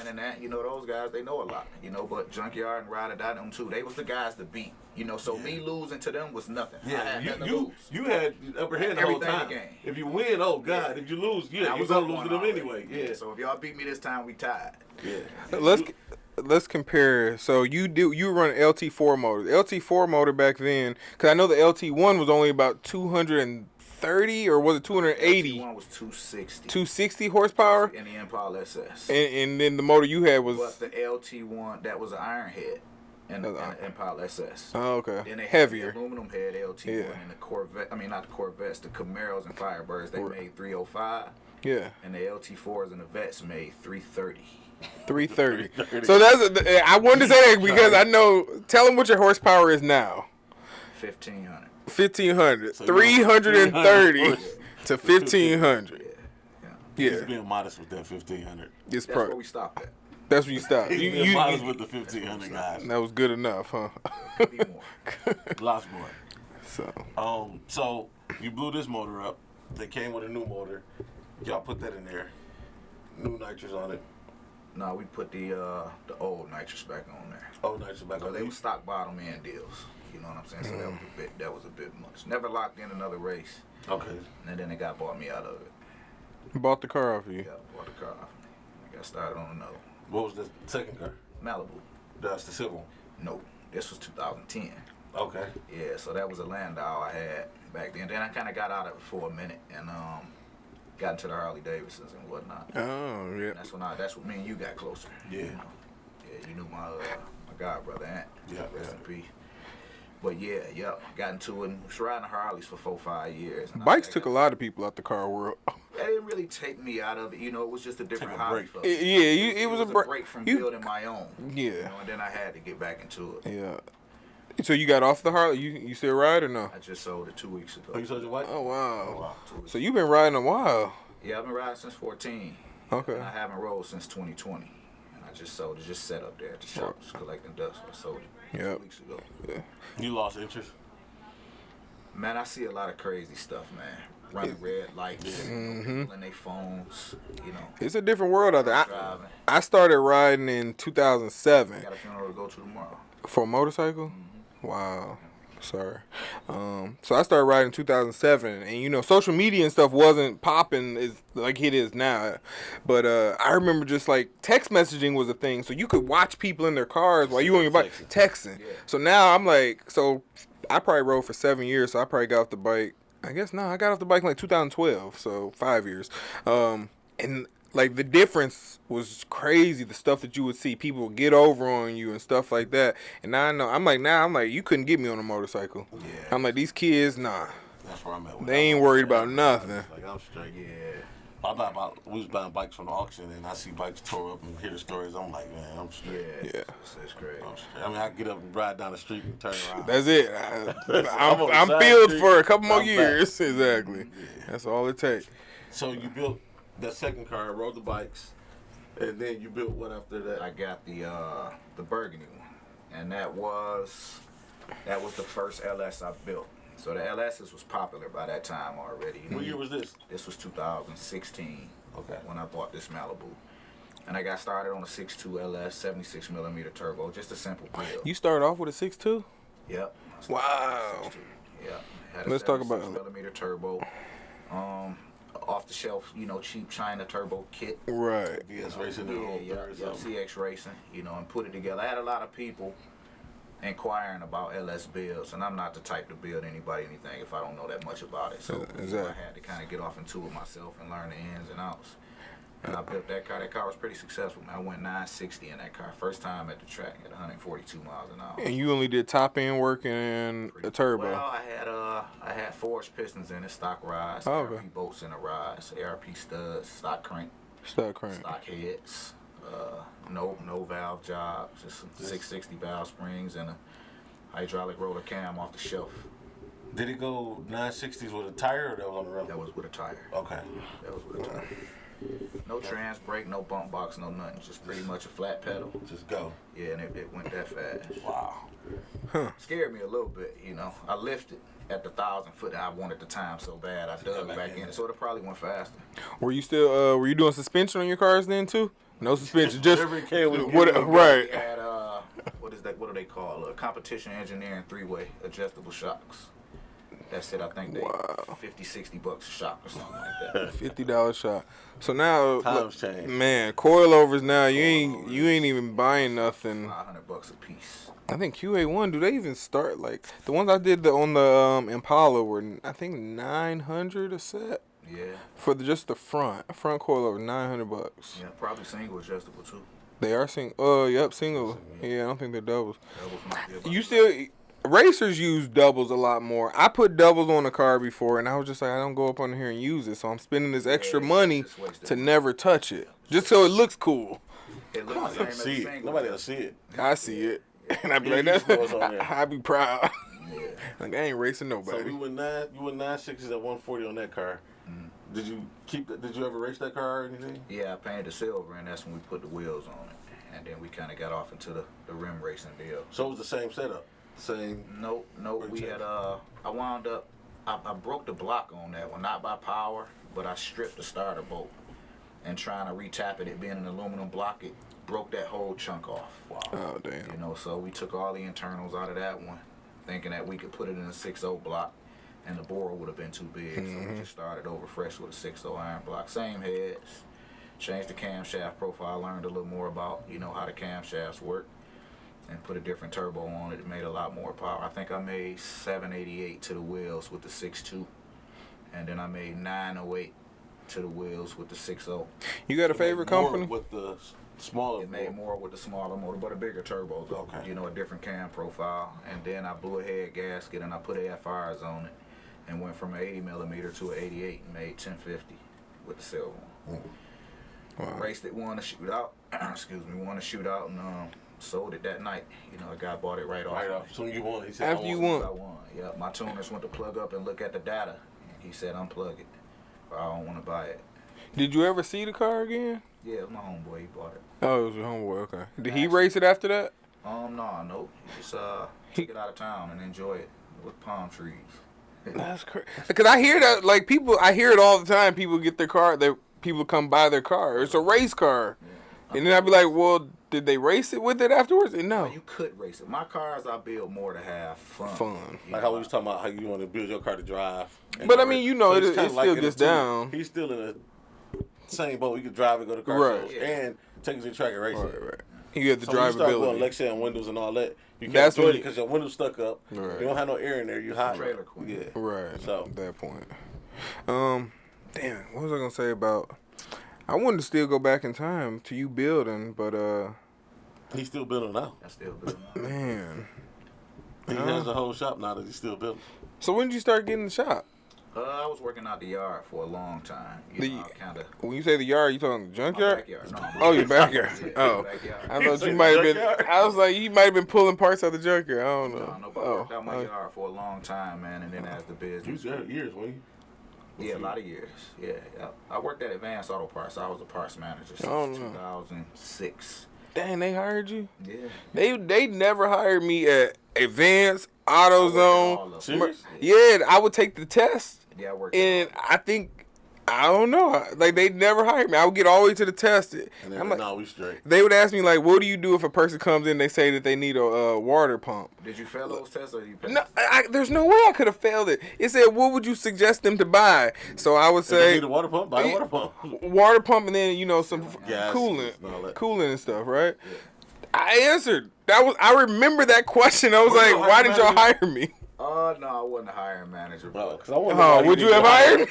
and that, you know, those guys, they know a lot. You know, but Junkyard and Ride or Die, them too, they was the guys to beat. You know, so me losing to them was nothing. I had nothing to lose. you had the upper hand the whole Everything time. in the game. If you win, oh God. Yeah. If you lose, I yeah, you was gonna up lose one to them already. anyway. Yeah. So if y'all beat me this time, we tied. Yeah. Let's compare. So you run LT4 motor. The LT4 motor back then, because I know the LT1 was only about 230 or was it 280? One was 260. 260 horsepower, And the Impala SS. and then the motor you had was But the LT1, that was an iron head. And the Impala SS. oh, okay, Then they had heavier. the aluminum head LT1 Yeah. and the Corvette. I mean, not the Corvettes, the Camaros and Firebirds. They made 305, Yeah, and the LT4s and the Vets made 330. 330. So I wanted to say that because I know. Tell them what your horsepower is now. 1500. 1500, So 330 to 1500. Yeah. He's Yeah, being modest with that 1500. it's That's where we stopped at. That's where you stop. He's being modest with the 1500 guys. That was good enough, huh? Could be more. Lots more. So So you blew this motor up. They came with a new motor. Y'all put that in there. New nitrous on it. No, we put the old nitrous back on there. Oh, nitrous back So on they there. were stock bottom end deals. You know what I'm saying? So that was a bit much. Never locked in another race. Okay. And then they bought me out of it. bought the car off of you. Yeah, bought the car off me. I got started on another one. What was the second car? Malibu. That's the silver one. No, this was 2010. Okay. Yeah, so that was a Landau I had back then. Then I kind of got out of it for a minute and got into the Harley Davidsons and whatnot. Oh yeah. That's what me and you got closer. Yeah. You know? Yeah, you knew my god brother Ant. Yeah, Rest yeah. in peace. But yeah, got into it. Was riding the Harleys for 4-5 years. And Bikes took a lot of people out the car world. That didn't really take me out of it. You know, it was just a different Take a hobby break. for me. It was a break from building my own. Yeah. You know, and then I had to get back into it. Yeah. So you got off the Harley? You still ride or no? I just sold it 2 weeks ago. Oh, you sold your wife? Oh wow. wow. 2 weeks So you've been riding a while. Yeah, I've been riding since 14. Okay. And I haven't rolled since 2020. And I just sold it, just set up there at the shop, just collecting dust. I sold it Yep. 2 weeks ago. You lost interest? Man, I see a lot of crazy stuff, man. Running red lights, people in their phones, you know. It's a different world out there. Driving. I started riding in 2007 Got a funeral to go to tomorrow. for a motorcycle. Wow. Sorry. So I started riding in 2007, and you know, social media and stuff wasn't popping as like it is now. But I remember just like text messaging was a thing, so you could watch people in their cars while you on your bike texting. Yeah. So now I'm like, so I probably rode for 7 years, so I probably got off the bike. I guess no, I got off the bike in like 2012, so 5 years. And like the difference was crazy. The stuff that you would see, people would get over on you and stuff like that. And now I know, I'm like, you couldn't get me on a motorcycle. Yeah. I'm like, these kids, nah, That's where I'm at. they ain't worried about nothing. Like, I'm straight. Yeah. We was buying bikes from the auction, and I see bikes tore up and hear the stories. I'm like, man, I'm straight. Yeah. Yeah. That's crazy. I'm straight. I mean, I get up and ride down the street and turn around. That's it. I'm on the I'm side filled street. for a couple more I'm back. years. Exactly. That's all it takes. So you built that second car, rode the bikes, and then you built what after that? I got the burgundy one, and that was the first LS I built. So the LSs was popular by that time already. What year was this? This was 2016. Okay. When I bought this Malibu, and I got started on a 6.2 LS, 76 millimeter turbo, just a simple build. You started off with a 6.2? Yep. Wow. Yeah. Had a Let's talk about 76 millimeter turbo. Off the shelf, cheap China turbo kit. Right. VS Racing their own Yeah, thing or something. CX Racing, and put it together. I had a lot of people inquiring about LS builds, and I'm not the type to build anybody anything if I don't know that much about it. So Exactly. I had to kind of get off into it myself and learn the ins and outs. And I built that car. That car was pretty successful, man. I went 960 in that car. First time at the track at 142 miles an hour. And you only did top end work and a turbo. Well, I had forged pistons in it, stock rise, Oh, okay. ARP bolts in the rise, ARP studs, stock crank, Stock crank. stock heads, no valve jobs, just some 660 valve springs and a hydraulic roller cam off the shelf. Did it go 960s with a tire or that was on the road? That was with a tire. Okay. That was with a tire. No trans brake, no bump box, no nothing. Just pretty much a flat pedal. Just go. Yeah, and it went that fast. Wow. Scared me a little bit, I lifted at the 1,000 foot and I wanted the time so bad. I dug back in it, so it probably went faster. Were you still were you doing suspension on your cars then too? No suspension, just Whatever it came with what, right. We had what is that? What do they call it? Competition engineering 3-way adjustable shocks. That's it. I think they Wow. $50-$60 a shock or something like that. $50 shot. So now, Times change. man, coilovers now you ain't even buying nothing. $500 a piece. I think QA1. Do they even start like the ones I did on the Impala were I think 900 a set Yeah. for just the front coilover $900. Yeah, probably single adjustable too. They are yep, single. Yeah, I don't think they're doubles. Doubles might be about You still racers use doubles a lot more. I put doubles on a car before, and I was just like, I don't go up on here and use it, so I'm spending this extra money just wasted to money. never touch it, just so it looks cool. It looks the same as a See it. single. Nobody will see it. I see it, and I be like, Yeah, you that's know what's on there. I be proud. Yeah. Like I ain't racing So nobody. you went 960s at 140 on that car. Did you Did you ever race that car or anything? Yeah, I painted the silver, and that's when we put the wheels on it. And then we kind of got off into the rim racing deal. So it was the same setup. Same. Nope. We had I wound up. I broke the block on that one, not by power, but I stripped the starter bolt, and trying to retap it. It being an aluminum block, it broke that whole chunk off. Wow. Oh damn. So we took all the internals out of that one, thinking that we could put it in a 6.0 block, and the bore would have been too big. So we just started over fresh with a 6.0 iron block, same heads. Changed the camshaft profile, learned a little more about how the camshafts work, and put a different turbo on it. It made a lot more power. I think I made 788 to the wheels with the 6.2, and then I made 908 to the wheels with the 6.0. You got a favorite More company? with the smaller. It made more with the smaller motor, but a bigger turbo though. Okay. A different cam profile. And then I blew a head gasket and I put AFRs on it, and went from an 80 millimeter to an 88 and made 1050 with the silver one. Wow. Raced it, won a shootout. Won a shootout and sold it that night. A guy bought it right off. Right off. Soon you won. He said, After I you want won. I won. Yeah, my tuners went to plug up and look at the data. He said, unplug it, or I don't want to buy it. Did you ever see the car again? Yeah, it was my homeboy. He bought it. Oh, it was your homeboy. Okay. Did he Nice. race it after that? No. He just took it out of town and enjoy it with palm trees. That's crazy. Because I hear that, like, I hear it all the time. People get their car, people come buy their car. It's a race car. And then I'd be like, well, did they race it with it afterwards? And no. You could race it. My cars I build more to have fun. Like how we was talking about how you want to build your car to drive. But I mean, So it it's kinda still in a gets two- down. He's still in the same boat. You could drive and go to car Right. shows and take it to the track and race it. Right. You have the So when you start going drivability. Lexus and windows and all that, you can't That's enjoy when it because your windows stuck up. Right. You don't have no air in there. You hot. Trailer queen. Yeah. Right. So- At that point. Damn, what was I gonna say about? I wanted to still go back in time to you building, but He's still building now. I still build them. man. He has a whole shop now that he's still building. So when did you start getting the shop? I was working out the yard for a long time. Kind of. When you say the yard, you talking the junkyard? Backyard. No, Oh, your backyard. Yeah, Oh, backyard. I thought say you might have been. junkyard? I was like, you might have been pulling parts of the junkyard. I don't know. No, but I worked out my yard for a long time, man, and then as the You business. was there years, wasn't you? Yeah, a lot of years. Yeah. I worked at Advanced Auto Parts. I was a parts manager since Oh, no. 2006. Dang, they hired you. Yeah. They never hired me at Advanced AutoZone. All of them. Serious? Yeah, I would take the test, Yeah, I worked. and I think I don't know. Like, they never hired me. I would get all the way to the test. And I'm like, like, no, we straight. they would ask me, like, what do you do if a person comes in and they say that they need a water pump? Did you fail those tests or you passed? No, there's no way I could have failed it. It said, what would you suggest them to buy? So I would If they say need a water pump, buy a water pump. water pump and then, some Gas coolant, and all that. coolant and stuff, right? Yeah. I answered. I remember that question. I was like, why didn't y'all hire me? No, I wasn't a hiring manager. Oh, would you have hired me?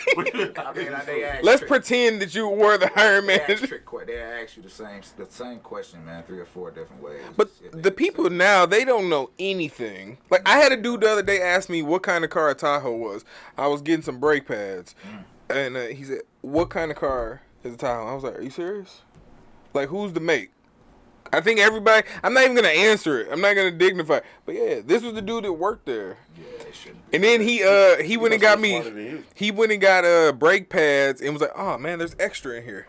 I mean, they asked Let's pretend that you were the hiring manager. They asked you the same question, man, 3 or 4 different ways. But the people now, they don't know anything. Like, I had a dude the other day ask me what kind of car a Tahoe was. I was getting some brake pads. And he said, what kind of car is a Tahoe? I was like, are you serious? Like, who's the make? I think everybody, I'm not even going to answer it. I'm not going to dignify it. But yeah, this was the dude that worked there. Yeah, they shouldn't. And then he went and got me, he went and got brake pads and was like, oh man, there's extra in here.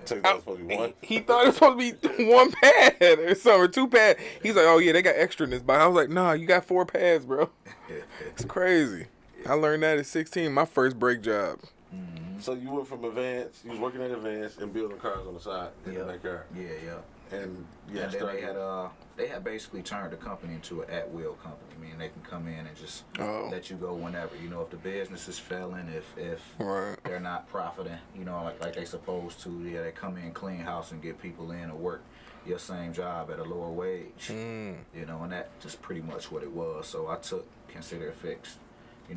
So that was supposed to be one. He thought it was supposed to be 1 pad or something, or 2 pads. He's like, oh yeah, they got extra in this bike. I was like, nah, you got 4 pads, bro. It's crazy. I learned that at 16, my first brake job. So you went from Advance, you was working at Advance and building cars on the side in the backyard. Yeah. And And then they had basically turned the company into an at-will company. I mean, they can come in and just let you go whenever. If the business is failing, if they're not profiting, like they supposed to, they come in, clean house, and get people in to work your same job at a lower wage. And that just pretty much what it was. So I consider it fixed,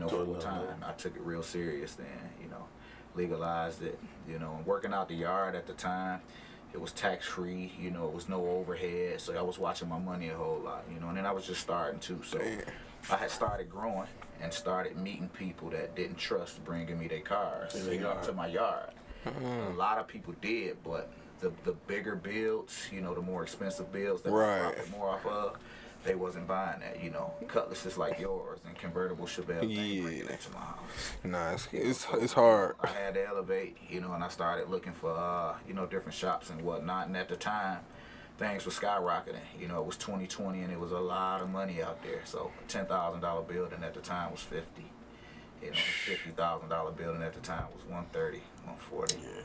full time. I took it real serious then, legalized it, and working out the yard at the time. It was tax-free, it was no overhead, so I was watching my money a whole lot, and then I was just starting too, so I had started growing and started meeting people that didn't trust bringing me their cars to my yard. A lot of people did, but the bigger builds, the more expensive builds that I profit more off of, they wasn't buying that, Cutlasses like yours and convertible Chevelle, they bringing it to my house. Nah, it's hard. I had to elevate, and I started looking for, different shops and whatnot. And at the time, things were skyrocketing. It was 2020 and it was a lot of money out there. So a $10,000 building at the time was 50. $50,000 building at the time was 130, 140. Yeah.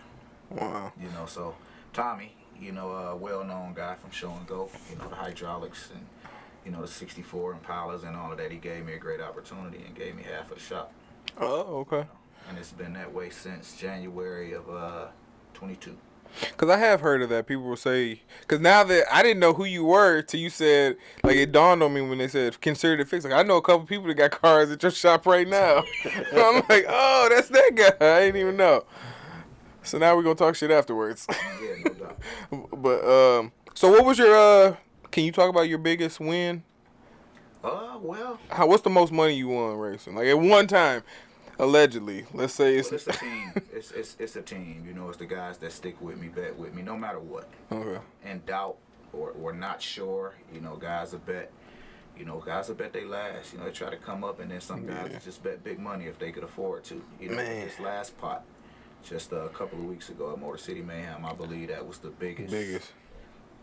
Wow. So Tommy, a well-known guy from Show and Go, the hydraulics and the 64 Impalas and all of that. He gave me a great opportunity and gave me half of the shop. Oh, okay. And it's been that way since January of 22. Because I have heard of that. People will say, because now that I didn't know who you were till you said, like, it dawned on me when they said, consider it fixed. Like, I know a couple people that got cars at your shop right now. I'm like, oh, that's that guy. I didn't even know. So now we're going to talk shit afterwards. Yeah, no doubt. But, so what was your, can you talk about your biggest win? Well. What's the most money you won racing? Like, at one time, allegedly. Let's say it's... Well, it's a team. It's a team. It's the guys that stick with me, bet with me, no matter what. Okay. In doubt or not sure, guys will bet. Guys will bet they last. They try to come up, and then some guys just bet big money if they could afford to. This last pot, just a couple of weeks ago at Motor City Mayhem, I believe that was the biggest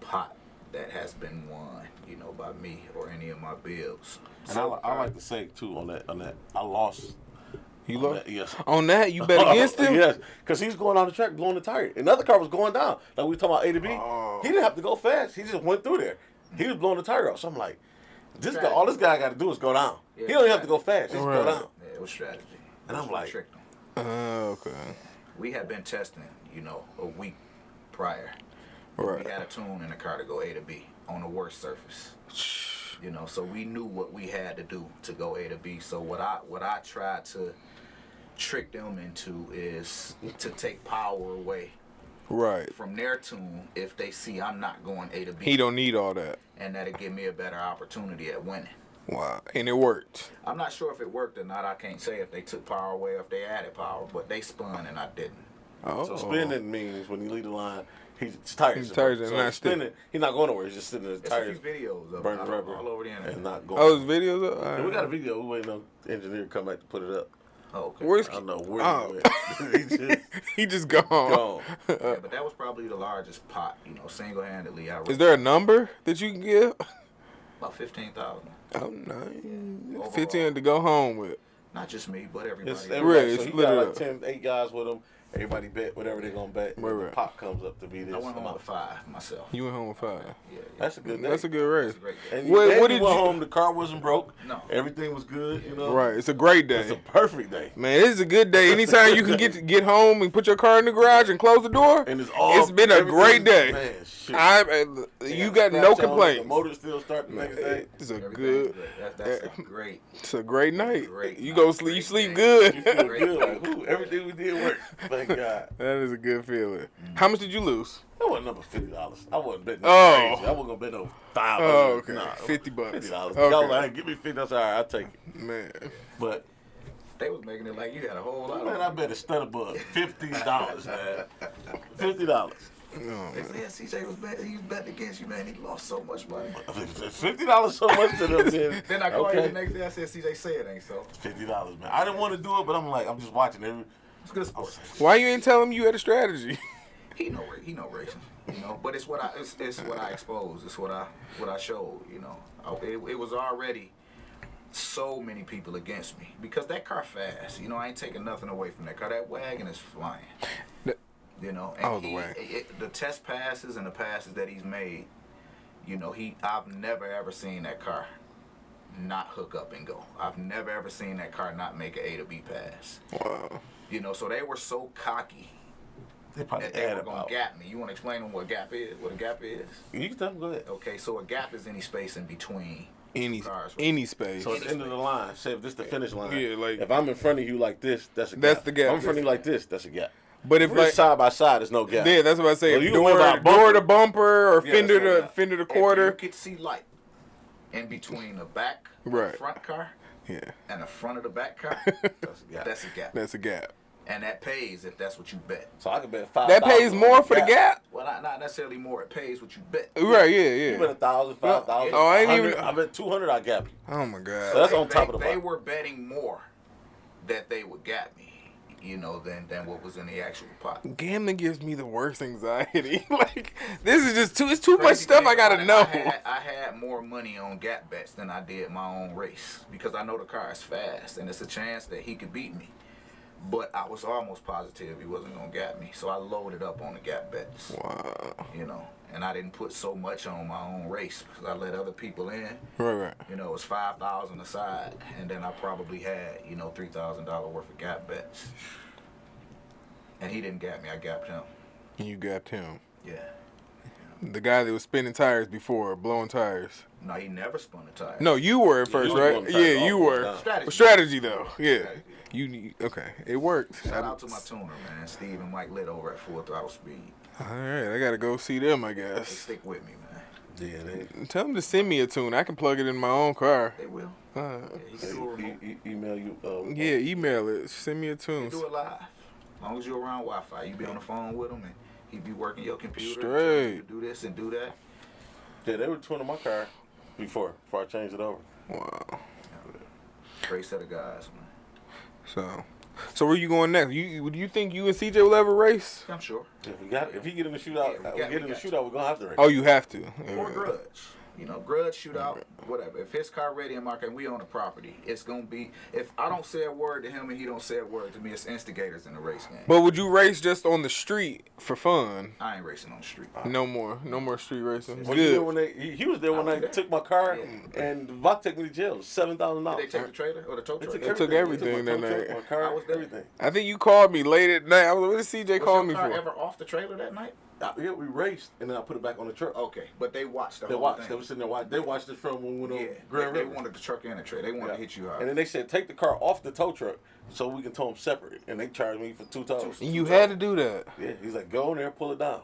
pot that has been won, by me or any of my builds. And I like to say too on that, I lost. You lost? That, yes. On that, you bet against him? Yes, because he's going on the track blowing the tire. Another car was going down. Like we were talking about A to B. He didn't have to go fast. He just went through there. He was blowing the tire off. So I'm like, all this guy got to do is go down. He don't even have to go fast. Just go down. Yeah, it was strategy. And I'm like, tricked him. Okay. We had been testing, a week prior. Right. We had a tune in the car to go A to B on the worst surface. So we knew what we had to do to go A to B. So what I tried to trick them into is to take power away from their tune if they see I'm not going A to B. He don't need all that. And that'll give me a better opportunity at winning. Wow. And it worked. I'm not sure if it worked or not. I can't say if they took power away or if they added power, but they spun and I didn't. Oh. So spinning means when you leave the line, his tires are so not spinning. He's not going nowhere. He's just sitting in his There's tires. a few videos of burning it rubber all over the internet. and not going. Oh, there's videos of And we got a video. We're waiting on the engineer to come back to put it up. Oh, okay. Where's I don't know where he went. he just gone. Gone. Yeah, but that was probably the largest pot, single-handedly. Is there a number that you can give? About 15,000. Oh, nice. Overall. 15 to go home with. Not just me, but everybody. It's else. everybody. Really, So it's he got like split it 8 guys with him. Everybody bet whatever they're gonna bet. Right, The right. pot comes up to be this. I went home amount. with 5 myself. You went home with 5. Yeah. That's a good day. That's a good race. That's a great day. And What you did went you- home, the car wasn't broke. No. Everything was good, you know. Right, it's a great day. It's a perfect day. Man, this is a good day. Anytime you can get home and put your car in the garage and close the door, And it's all. it's been a great day. Man, shit. You got no Scratch on, complaints. The motor still start the next day. It's a Everything's good. great. That's a great. It's a great night. Great You night, go sleep. great You sleep day. good. You feel good. Like, ooh, everything we did worked. Thank God. That is a good feeling. How much did you lose? That wasn't number $50. I wasn't betting no Oh. crazy. I wasn't gonna bet no $5. Oh, okay. Nah, $50. $50. Okay. I was like, give me $50. That's all right. I'll take it. Man, But They was making it like you had a whole lot. man, I bet a stunner bug $50, man. $50. They said CJ was betting. He was betting against you, man. He lost so much money. $50 so much to them. Then I called you the okay. next day. I said CJ said it ain't so. $50, man. I didn't want to do it, but I'm like, I'm just watching every. It's good sports. why you ain't tell him you had a strategy? He know racing, you know. But it's what I exposed. It's what I showed, you know. It was already so many people against me because that car fast. You know, I ain't taking nothing away from that car. That wagon is flying. You know, and the wagon. the test passes and the passes that he's made. You know, I've never ever seen that car not hook up and go. I've never ever seen that car not make an A to B pass. Wow. You know, so they were so cocky They probably that they add were gonna about. gap me. You want to explain to them what a gap is? What a gap is? You can tell them, go ahead. Okay, so a gap is any space in between Any cars. space. So at the end of the line, say if this the finish line. Yeah, like- if I'm in front of you like this, that's a gap. That's the gap. If I'm in front of you like this, that's a gap. But if If we're like side by side, there's no gap. yeah, that's what I say. Well, you can win by a Door to bumper. bumper or Yeah, fender that's to right. fender to If quarter. you could see light in between the back Right. front car Yeah, and the front of the back car, That's a gap. that's a gap. that's a gap. And that pays if that's what you bet. So I can bet $5. That pays more for the gap. Well, not necessarily more. It pays what you bet. Right? Yeah, You bet yeah. 1,000, 5,000. Oh, I ain't 100, even- I bet 200. I gap you. Oh my So god. that's on top of the They pot. were betting more that they would gap me, you know, than what was in the actual pot. Gambling gives me the worst anxiety. Like this is just too. It's too much Crazy stuff thing I gotta about know. it, I had more money on gap bets than I did my own race because I know the car is fast and it's a chance that he could beat me. But I was almost positive he wasn't gonna gap me, so I loaded up on the gap bets. Wow. You know, and I didn't put so much on my own race because I let other people in. Right, right. You know, it was $5,000 aside, and then I probably had $3,000 worth of gap bets. And he didn't gap me; I gapped him. And you gapped him. Yeah. The guy that was spinning tires before, blowing tires. No, he never spun a tire. No, you were at first, was right? blowing tires Yeah, you all the were. time. Strategy. Strategy though. Yeah. Strategy. You okay? It worked. Shout out to my tuner, man. Steve and Mike lit over at Full Throttle Speed. All right, I gotta go see them. I They guess. stick with me, man. Yeah, they. Tell them to send me a tune. I can plug it in my own car. They will. Uh, Yeah, he can do a remote. Email you. yeah, email it. Send me a They tune. do it live. As long as you're around Wi-Fi, you be on the phone with him, and he be working your computer. Straight. You do this and do that. Yeah, they were tuning my car before I changed it over. Wow. Great set of guys, man. So where you going next? Do you think you and CJ will ever race? I'm sure. If he get in the shootout, Yeah, we got we're gonna have to race. Oh, you have to. Or grudge. Grudge shootout, whatever. If his car ready in my car and we own the property, it's gonna be. If I don't say a word to him and he don't say a word to me, it's instigators in the race game. But would you race just on the street for fun? I ain't racing on the street. No more street racing. Was you there Good. when he was there when I took my car and Vok took me to jail. $7,000. Did they take the trailer or the tow truck? They took everything They that took my night. tow truck, my car, I was there. everything. I think you called me late at night. I was like, what did CJ Was call your me car for? ever off the trailer that night? Yeah, we raced and then I put it back on the truck. Okay, but they watched the They whole watched. thing. They were sitting there watching. They watched it from when we went on Yeah, Grand they River. wanted the truck and the trailer. They wanted to hit you hard. And then they said take the car off the tow truck so we can tow them separate. And they charged me for 2 tows. And you had to do that. Yeah, he's like, go in there, pull it down.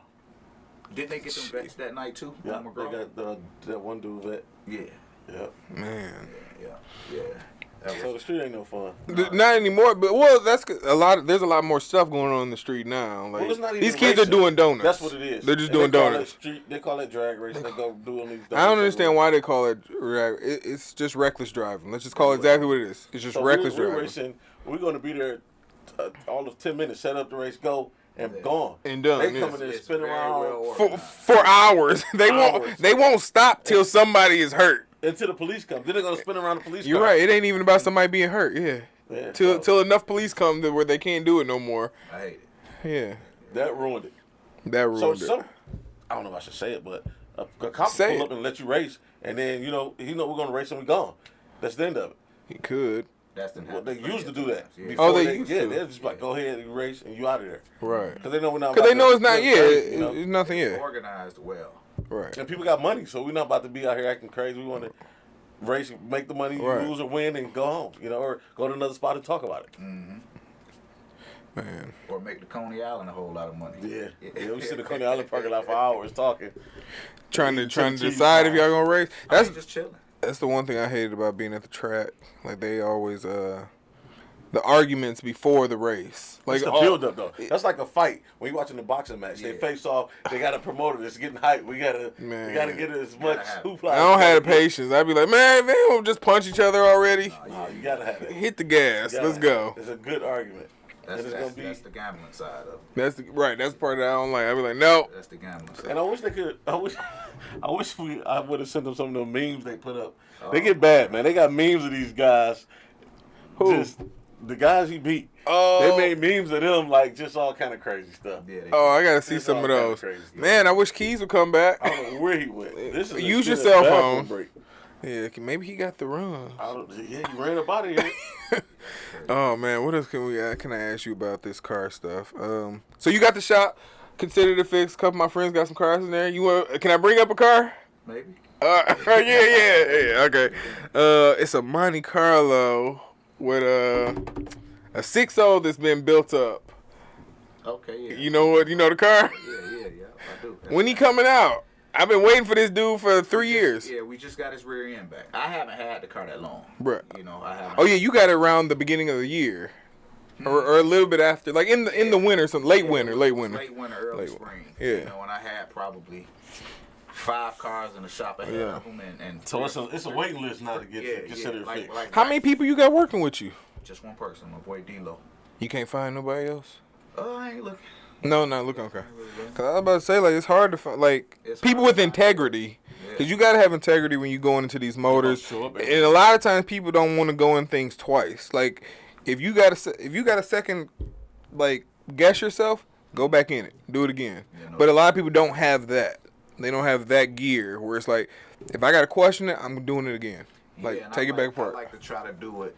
Didn't they get them vets that night too? Yeah, on they McGraw? got that one dude vet. Yeah, Yeah. Man. yeah. That So was, the street ain't no fun. Not anymore, but well, that's a lot. There's a lot more stuff going on in the street now. Like Well, it's not even these kids racing. are doing donuts. That's what it is. They're just And doing they call donuts. that street, they call it drag racing. They go doing these. I don't understand why they call it. It's just reckless driving. Let's just call it exactly what it is. It's just So reckless we're driving. racing. We're going to be there all of 10 minutes. Set up the race, go, and gone. And done, They yeah. come in there, it's spin very around well For, organized. for hours. They Hours. won't stop till somebody is hurt. until the police come. Then they're going to spin around the police You're car. right. It ain't even about somebody being hurt. Yeah. Yeah, till enough police come to where they can't do it no more. I hate it. Yeah, that ruined it. that ruined So it. I don't know if I should say it, but a cop Say pull it. up and let you race, and then he know we're gonna race and we gone. That's the end of it. He could. That's the Well, they used to do that. Yeah. Before Oh, they used to. they're just like, go ahead and race, and you out of there. Right. Because they know we're not. Because they about know to it's not. go Yeah, crazy, you know? it's nothing. It's Yeah. organized well. Right. And people got money, so we're not about to be out here acting crazy. We want to race, make the money, Right. lose or win, and go home. Or go to another spot and talk about it. Man. Or make the Coney Island a whole lot of money. Yeah, we sit in the Coney Island parking lot for hours talking. Trying to cheese decide if fries. y'all gonna race. I That's mean, just chilling. That's the one thing I hated about being at the track. Like they always the arguments before the race. Like It's the build up though. That's like a fight. When you're watching the boxing match, they face off. They got a promoter that's getting hype. We gotta get as much hoopla. I don't have the patience. I'd be like, man, they don't just punch each other already. No, you gotta have it. Hit the gas. Let's go. It's a good argument. That's It's the gambling side of it. That's the part that I don't like. I'd be like, no. That's the gambling side. And I wish they could. I wish I would have sent them some of the memes they put up. They get bad, man. They got memes of these guys. Who? Just the guys he beat. Oh. They made memes of them, like just all kind of crazy stuff. Yeah, Oh, I gotta see It's some all of kinda those. crazy. Man, I wish Keys would come back. I don't know where he went. This is Use a your cell bathroom phone. break. Yeah, maybe he got the run. Yeah, he ran up out of here. Oh man, what else can I ask you about this car stuff? So you got the shop, considered it fixed. A couple of my friends got some cars in there. Can I bring up a car? Maybe. Yeah, okay. It's a Monte Carlo with a 6.0 that's been built up. Okay, yeah. You know the car? Yeah, I do. When he coming out? I've been waiting for this dude for 3 years. Yeah, we just got his rear end back. I haven't had the car that long. Bruh. I haven't. Oh yeah, you got it around the beginning of the year. Or a little bit after, like in the winter, some late winter, Late winter, early Late spring. Yeah. And I had probably 5 cars in the shop ahead of them, and So it's a waiting list now to get considered like, fixed. like, How many people you got working with you? Just one person, my boy D-Lo. You can't find nobody else? I ain't looking. No, not looking okay. Cause I was about to say, like, it's hard to find, like, It's people hard with to find. integrity. Yeah. Cause you gotta have integrity when you go into these motors. show up And every a lot of times people don't want to go in things twice. Like, if you got a second, like, guess yourself, go back in it, do it again. Yeah, no. But a lot of people don't have that. They don't have that gear where it's like, if I gotta question it, I'm doing it again. Like, and take I it back apart. I like to try to do it.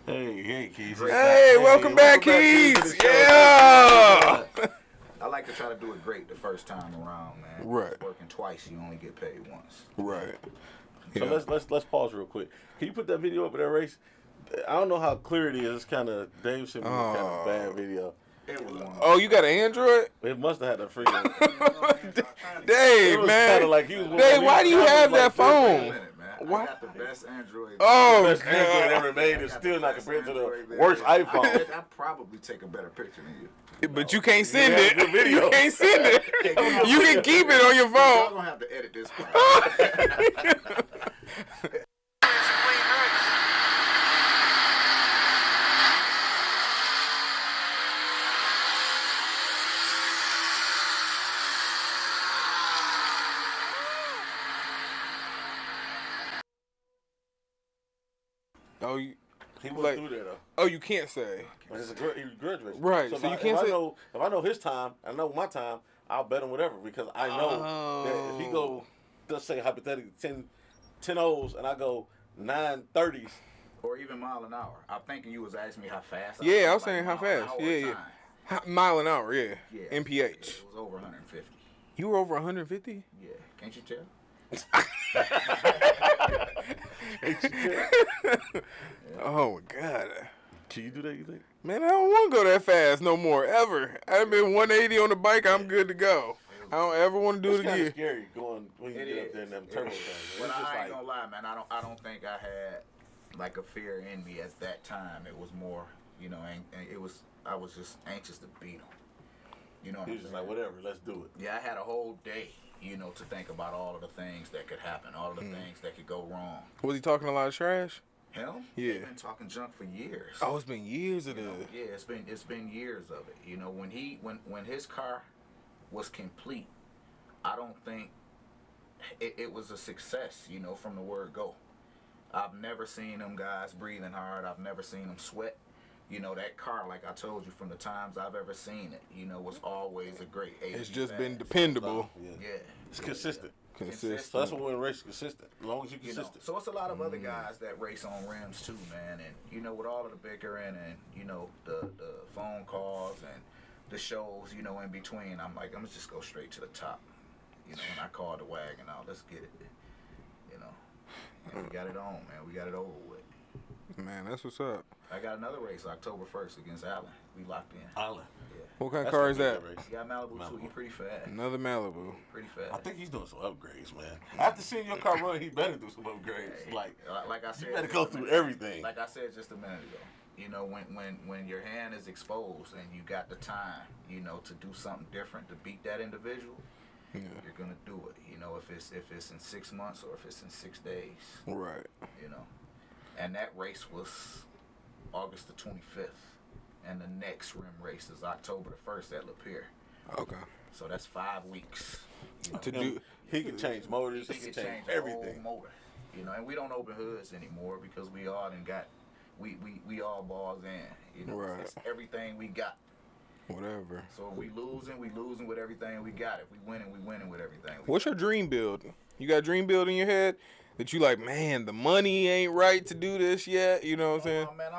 Hey, Keith. Hey, welcome back, Keith, Keys. to the show. Yeah. I like to try to do it great the first time around, man. Right. Working twice, you only get paid once. Right. So Yeah. let's pause real quick. Can you put that video up of that race? I don't know how clear it is. It's kind of Dave sent me a kind of bad video. It was one. Oh, you got an Android? It must have had a freaking. Dave, It was man. kinda like he was one of Dave, these why do you cameras have like that this. phone? I got the best Android. Oh, Best Android God. ever made I is got still the not best compared to Android the there worst is. iPhone. I probably take a better picture than you. But you can't send Yeah, it. good video. You can't send it. You can keep it on your Y'all phone. gonna have to edit this part. Oh, you, He went Like- through there though. oh, you can't say. But it's he was grudge racing. Right, So, so you if can't I say- know if I know his time, I know my time. I'll bet him whatever because I know that if he go, let's say hypothetically 10 O's and I go 9:30s. Or even mile an hour. I'm thinking you was asking me how fast. Yeah, I was like saying how mile an fast. hour Yeah. time. Mile an hour, yeah. Yeah. MPH. It was over 150. You were over 150? Yeah. Can't you tell? Oh, my God. Can you do that? You think? Man, I don't want to go that fast no more, ever. I've been 180 on the bike. I'm good to go. I don't ever want to do It's it kind of again. scary going when you It get up is. there in them turbo things. But It's just I ain't like gonna lie, man. I don't think I had like a fear in me at that time. It was more, and I was just anxious to beat him. You know what he I'm was just saying? like whatever, let's do it. Yeah, I had a whole day, to think about all of the things that could happen, all of the things that could go wrong. Was he talking a lot of trash? Him? Yeah. He's been talking junk for years. Oh, it's been years of this. Yeah, it's been years of it. When his car was complete, I don't think it was a success. From the word go. I've never seen them guys breathing hard. I've never seen them sweat. You know, that car, like I told you, from the times I've ever seen it, you know, was always a great AG. It's just been fast. dependable. Yeah. It's consistent. Consistent. So that's what we're in race consistent. As long as you're You know, consistent. so it's a lot of other guys that race on rims too, man. And you know, with all of the bickering and you know the phone calls and the shows, you know, in between, I'm like, I'm gonna just go straight to the top. You know, when I call the wagon out, let's get it. You know, and we got it on, man. We got it over with. Man, that's what's up. I got another race October 1st against Allen. We locked in. Island. Yeah. What kind of That's car gonna is be a that? good race. He got Malibu too. He pretty fast. Another Malibu. Pretty fast. I think he's doing some upgrades, man. After seeing your car run, he better do some upgrades. Hey, Like I said, you better just go a through minute- everything. Like I said just a minute ago, you know, when your hand is exposed and you got the time, you know, to do something different to beat that individual, you're gonna do it. You know, if it's in 6 months or if it's in 6 days, Right. you know. And that race was August the 25th, and the next rim race is October the 1st at Lapeer. Okay. So that's 5 weeks. You know. To do. He can change motors. He He can can change change the everything. whole motor. You know, and we don't open hoods anymore because we all done got we all balls in. You know, Right. it's everything we got. Whatever. So if we losing with everything we got. If we winning with everything we What's your dream build? You got a dream build in your head that you like, man, the money ain't right to do this yet. You know what I'm saying? Oh, man,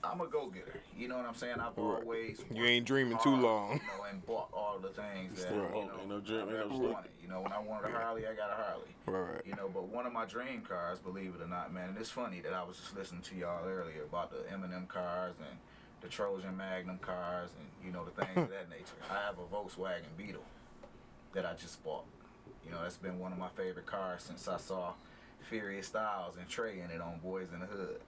I'm a go-getter. You know what I'm saying? I've always You ain't worked dreaming too hard, long. You know, and bought all the things that still you broke. know, Ain't no dream, I've ain't no ever sleep. wanted. You know, when I wanted a Harley, I got a Harley. Right. You know, but one of my dream cars, believe it or not, man, and it's funny that I was just listening to y'all earlier about the M&M cars and the Trojan Magnum cars and, you know, the things of that nature. I have a Volkswagen Beetle that I just bought. You know, that's been one of my favorite cars since I saw Furious Styles and Trey in it on Boys in the Hood.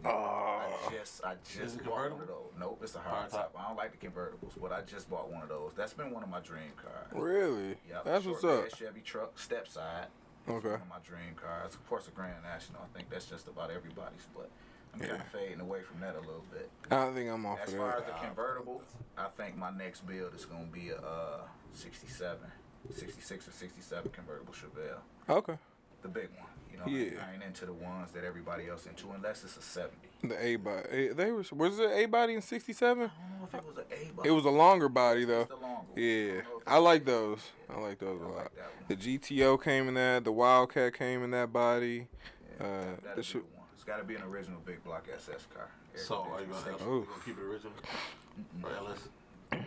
I just Is it bought one of convertible? those. Nope, it's a Hard hard top. top. I don't like the convertibles, but I just bought one of those. That's been one of my dream cars. Really? Yep, That's what's short up. bed Chevy truck, step side. Okay. One of my dream cars. Of course, a Grand National. I think that's just about everybody's, but I'm kind of fading away from that a little bit. I think I'm off As of far as that. the convertible, I think my next build is going to be a 67, 66 or 67 convertible Chevelle. Okay. The big one. You know, Yeah. I ain't into the ones that everybody else into unless it's a 70. The A body. Was it A body in '67? I don't know if it was an A body. It was a longer body though. It's the longer one. Yeah, I don't know if I it's like A. those. I like those a I lot. like that one. The GTO came in that. The Wildcat came in that body. That'd the be sh- the one. It's got to be an original big block SS car. So are you gonna Oh. keep it original? Or LS? No,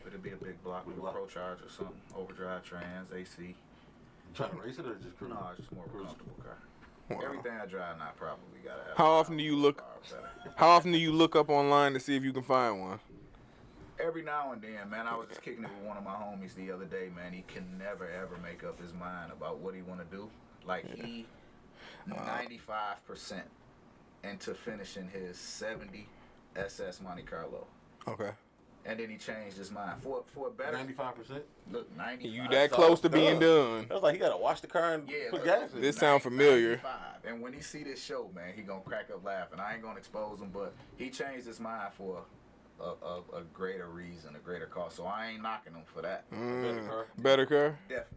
it'll be a big block with a block. Pro Charge or something. Overdrive trans, AC. You trying to race it or just cruise? No, it's just more of a Cruise. comfortable car. Wow. Everything I drive now probably got to have. How often do you look? How often do you look up online to see if you can find one? Every now and then, man. I was just kicking it with one of my homies the other day, man. He can never ever make up his mind about what he want to do. Like he 95% into finishing his 70 SS Monte Carlo. Okay. And then he changed his mind for a better 95%. look 95. You that close to being done. I was like, he gotta wash the car and Yeah, put look, gas in. This sound familiar. 95. And when he see this show, man, he gonna crack up laughing. I ain't gonna expose him, but he changed his mind for a greater reason, a greater cause. So I ain't knocking him for that. Better car. Better car. Definitely.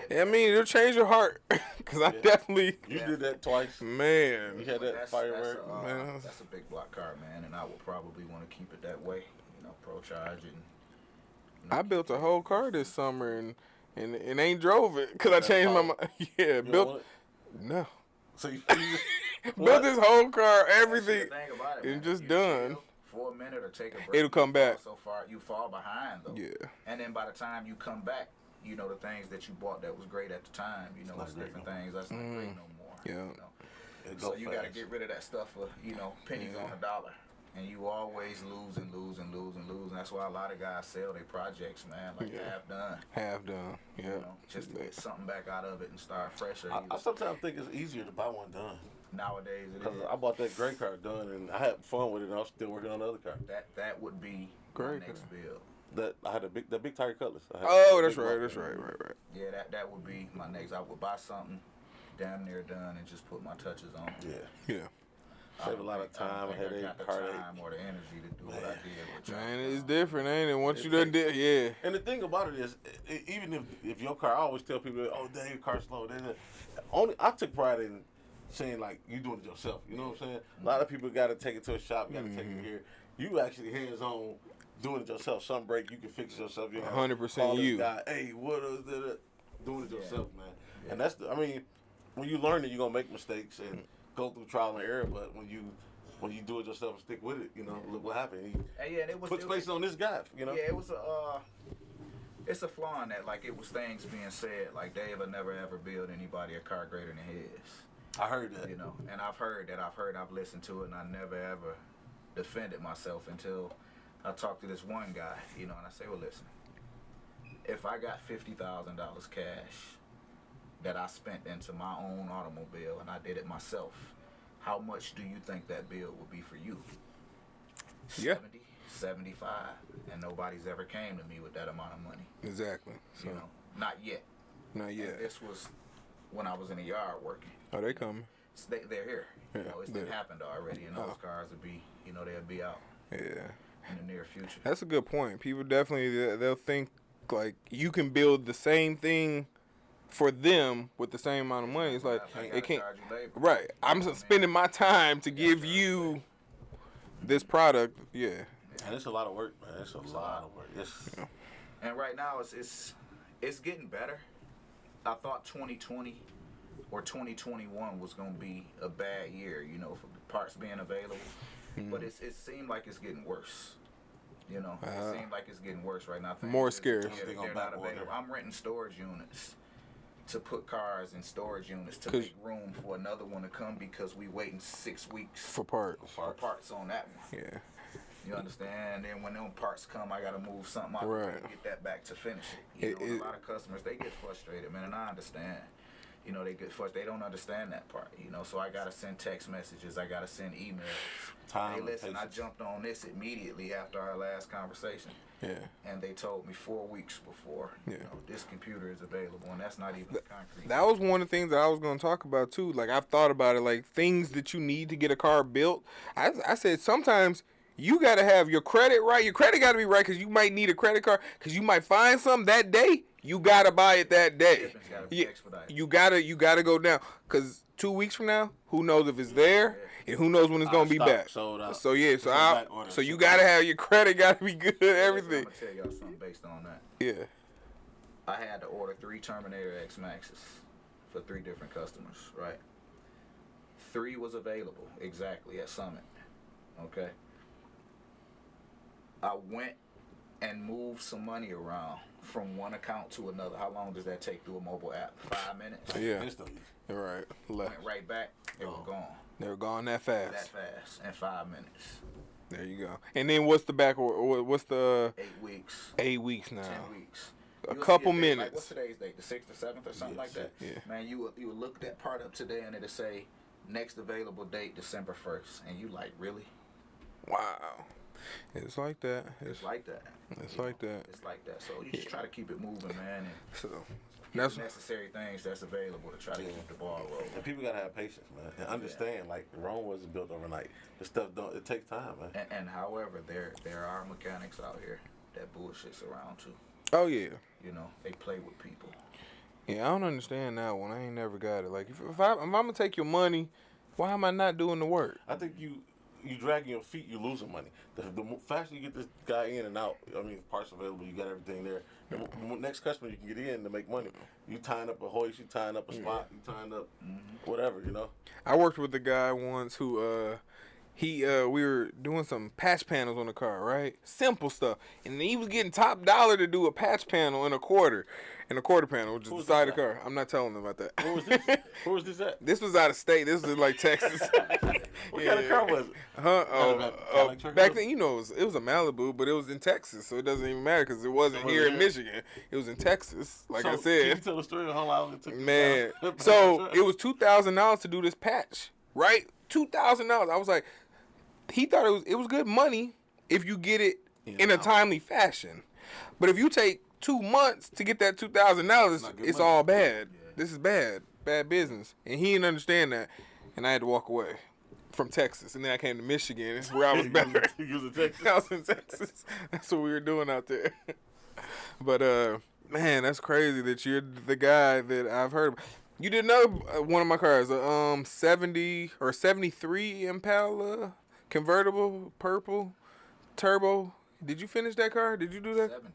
Yeah. I mean, it'll change your heart. Cause I definitely, You did that twice. man. You had that firework. Man. That's a big block car, man, and I would probably want to keep it that way. You know, Pro Charge and. I built a whole car this summer and ain't drove it because I changed my mind. Yeah, You don't built want it? no. So you Built this whole car, everything. Thing about it, and man, just you done. chill for a minute or take a break. It'll come you back. fall So far, you fall behind though. Yeah. And then by the time you come back, you know the things that you bought that was great at the time. You know, not it's great different no more. things. That's not great no more. Yeah. You know? It So go you got to fast. get rid of that stuff for pennies on a dollar. And you always lose and lose and lose and lose. And that's why a lot of guys sell their projects, man, like half done. Half done. Yeah. You know, just to get something back out of it and start fresh. Or I either. sometimes think it's easier to buy one done. Nowadays it Because is. I bought that gray car done and I had fun with it and I'm still working on the other car. That would be Great my next car. build. That I had the big Tiger Cutlass. I had Oh, the that's big right. block. That's right. Yeah, that would be my next. I would buy something damn near done and just put my touches on it. Yeah. Yeah. Save a lot of time, I headache, got the heartache. time or the energy to do what I did. With Man, Chuck. it's different, ain't it? Once you done did, yeah. And the thing about it is, even if your car, I always tell people, oh, dang, your car's slow. Only I took pride in saying like you doing it yourself. You know what I'm saying? A lot of people got to take it to a shop, got to take it here. You actually hands on doing it yourself. Some break, you can fix it yourself. You 100% you. Guy, hey, what is that? Doing it yourself, man. Yeah. And that's I mean, when you learn it, you're gonna make mistakes and go through trial and error. But when you do it yourself and stick with it, you know, look what happened. He and it was puts places on this guy, you know. Yeah, it was it's a flaw in that. Like, it was things being said, like Dave will never ever build anybody a car greater than his. I heard that. You know, and I've listened to it, and I never ever defended myself until I talked to this one guy, you know, and I say, well, listen, if I got $50,000 cash that I spent into my own automobile and I did it myself, how much do you think that bill would be for you? Yeah. 70, 75, and nobody's ever came to me with that amount of money. Exactly. So, You know, not yet. not yet. And this was when I was in the yard working. Oh, they coming. So they're here. Yeah, You know, it's they- happened already, and those cars will be, you know, they'll be out Yeah. in the near future. That's a good point. People definitely, they'll think like you can build the same thing for them with the same amount of money. It's like it can't. Charge you labor. Right. I'm spending my time to give you this product. Yeah. And it's a lot of work, man. It's a lot of work. And right now it's getting better. I thought 2020 or 2021 was gonna be a bad year, you know, for parts being available. But it seemed like it's getting worse. You know, it seems like it's getting worse right now. More scarce. Yeah, they're not available. I'm renting storage units to put cars in storage units to make room for another one to come because we waiting 6 weeks For parts. for parts on that one. Yeah. You understand? And then when them parts come, I gotta move something out Right. to get that back to finish it. You know, a lot of customers, they get frustrated, man, and I understand. You know, they get frustrated. They don't understand that part, you know, so I gotta send text messages. I gotta send emails. Time hey, and listen, I patience. jumped on this immediately after our last conversation. Yeah. And they told me 4 weeks before, you Yeah. know, this computer is available, and that's not even concrete. That was one of the things that I was going to talk about too. Like I've thought about it, like things that you need to get a car built. I said sometimes you got to have your credit right. Your credit got to be right because you might need a credit card because you might find something that day. You got to buy it that day. Shipment's gotta be expedited. You gotta go down because 2 weeks from now, who knows if it's there and who knows when it's gonna be Stock back. sold out. So yeah, It's on back order. so you gotta have your credit gotta be good, I'm everything. gonna tell y'all something based on that. Yeah. I had to order 3 Terminator X Maxes for 3 different customers, right? 3 was available exactly at Summit. Okay. I went and moved some money around from one account to another. How long does that take through a mobile app? 5 minutes? Yeah. Instantly. You're right. Went Left. right back. They were gone. They were gone that That fast. fast in 5 minutes. There you go. And then what's the back or what's the 8 weeks. 8 weeks now? 10 weeks. A You'll couple see a date, like, minutes. what's today's date? The 6th or 7th or something like that? Yeah. Man, you would look that part up today and it'll say next available date December 1st. And you like, really? Wow. It's like that. It's like that. It's You like know, that. It's like that. So you just try to keep it moving, man. And So get that's the necessary things that's available to try to keep the ball rolling. And people gotta have patience, man, and understand. Like Rome wasn't built overnight. This stuff don't. It takes time, man. And however, there are mechanics out here that bullshits around too. oh yeah. You know, they play with people. Yeah, I don't understand that one. I ain't never got it. Like if I'm gonna take your money, why am I not doing the work? I think you dragging your feet, you losing money. The faster you get this guy in and out, I mean, parts available, you got everything there. The next customer you can get in to make money. You tying up a hoist, you tying up a spot, you tying up whatever, you know. I worked with a guy once who we were doing some patch panels on the car, right? Simple stuff. And he was getting top dollar to do a patch panel in a quarter panel, which is the was side of this the car. I'm not telling them about that. Where was this? Where was this at? This was out of state. This was in like Texas. What kind of car was it? Back then, you know, it was a Malibu, but it was in Texas, so it doesn't even matter because it wasn't here in Michigan. It was in Texas, like I Can said. you tell the story of how long it took? Man, so it was $2,000 to do this patch, right? $2,000. I was like, he thought it was good money if you get it in a timely fashion, but if you take 2 months to get that $2,000, it's all bad. This is bad business, and he didn't understand that, and I had to walk away from Texas, and then I came to Michigan, where I was better. You was in Texas. I was in Texas. That's what we were doing out there. But man, that's crazy that you're the guy that I've heard. You did another one of my cars, a 70 or 73 Impala convertible, purple, turbo. Did you finish that car? Did you do that? 70.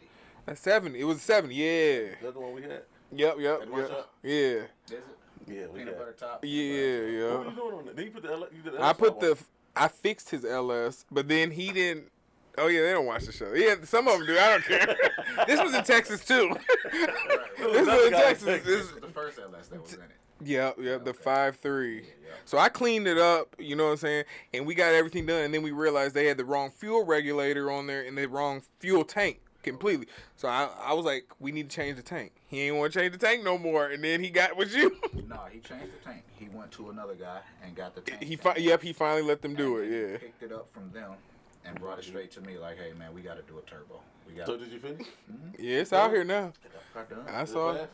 A 70. It was a 70. Yeah. Is that the one we had? Yep. At the Yeah. workshop? Yeah. Is it? Yeah, we Peanut had. butter top? Yeah. What were you Yeah. doing on that? Did you put the you did the I LS put on? the. I fixed his LS, but then he didn't. Oh yeah, they don't watch the show. Yeah, some of them do. I don't care. This was in Texas too. Right. This was in Texas. This This, was the first LS that was in it. yeah, the 5.3. Yeah. So I cleaned it up, you know what I'm saying, and we got everything done, and then we realized they had the wrong fuel regulator on there and the wrong fuel tank completely. So I was like, we need to change the tank. He ain't want to change the tank no more, and then he got with you. No, he changed the tank. He went to another guy and got the tank. He finally let them do And it. he Yeah. picked it up from them and brought it straight to me like, hey, man, we got to do a turbo. We got So did you finish? Yeah, it's out here now. get that car done. I Is it saw. fast?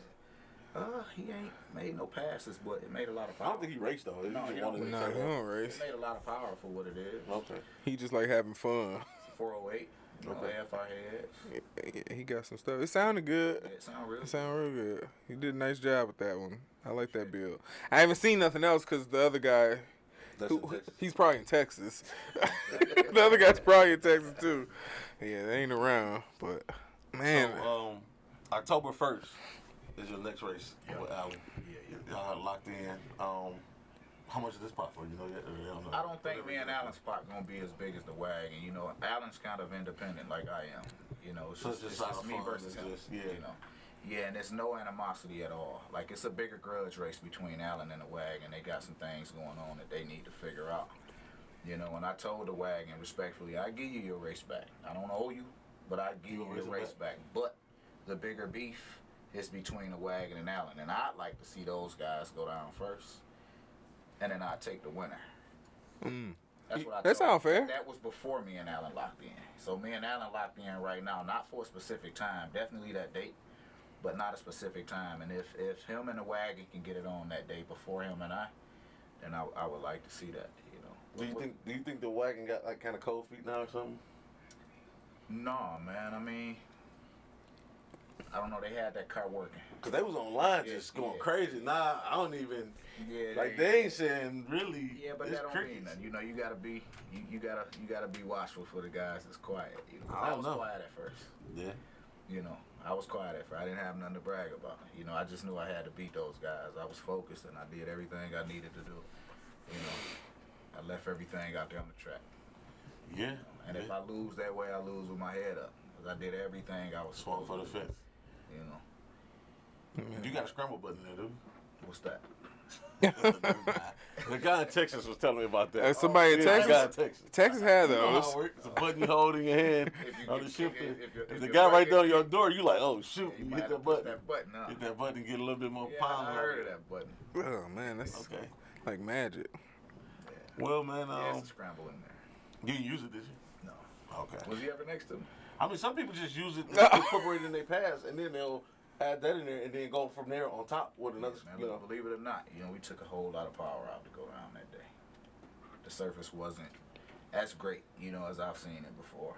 He ain't made no passes, but it made a lot of I power. don't think he raced though. He No, just he wanted don't to Nah, he turbo. don't It race. made a lot of power for what it is. Okay. He just like having fun. 408, you know, Okay. AFR heads. Yeah, he got some stuff. It sounded good. Yeah, it sound real. It sounded real good. He did a nice job with that one. I like that build. I haven't seen nothing else because the other guy, That's in Texas. he's probably in Texas. The other guy's probably in Texas too. Yeah, they ain't around. But man, So, October 1st is your next race with Allen. Yeah. Y'all locked in. How much is this pot for? You know yet? Or they don't know? I don't think me and Allen's spot gonna be as big as the wagon. You know, Allen's kind of independent like I am. You know, it's So just, it's it's just just out of me fun, versus it's him. just- yeah. You know, yeah, and there's no animosity at all. Like it's a bigger grudge race between Allen and the wagon. They got some things going on that they need to figure out. You know, and I told the wagon respectfully, I give you your race back. I don't owe you, but I give you your race back. But the bigger beef is between the wagon and Allen, and I'd like to see those guys go down first, and then I'd take the winner. That's what I That told sound him. fair. That was before me and Allen locked in. So me and Allen locked in right now, not for a specific time, definitely that date, but not a specific time. And if him and the wagon can get it on that day before him and I, then I would like to see that. You know. Do you think the wagon got like kind of cold feet now or something? No, man. I mean, I don't know. They had that car working. Cause they was online Yeah, just going yeah. crazy. Nah, I don't even Yeah. like they ain't saying really. Yeah, but it's that don't crickets. mean nothing. You know, you gotta be watchful for the guys that's quiet. You know, I I don't was know. quiet at first. Yeah. You know, I was quiet at first. I didn't have nothing to brag about. You know, I just knew I had to beat those guys. I was focused and I did everything I needed to do. You know, I left everything out there on the track. Yeah. And if I lose that way, I lose with my head up. Because I did everything I was swung supposed for the to do. fence. You know, You got a scramble button there, dude. what's that? The guy in Texas was telling me about that. somebody in Yeah, the guy in Texas. Texas. Texas had You know how those. it works. It's a button you hold in your hand If you on get- the shifter. if If you the guy right break there on it, your door, you like, oh shoot, You you might hit have that to push button. that button, huh? Hit that button and get a little bit more Yeah, power. I heard of that button. Oh man, that's Okay. like magic. Well, man, Yeah, it's a scramble in there. you didn't use it, did you? No. Okay. Was he ever next to me? I mean, some people just use it, incorporate it in their past, and then they'll add that in there, and then go from there on top with another. Man, You know, believe it or not, you know, we took a whole lot of power out to go down that day. The surface wasn't as great, you know, as I've seen it before.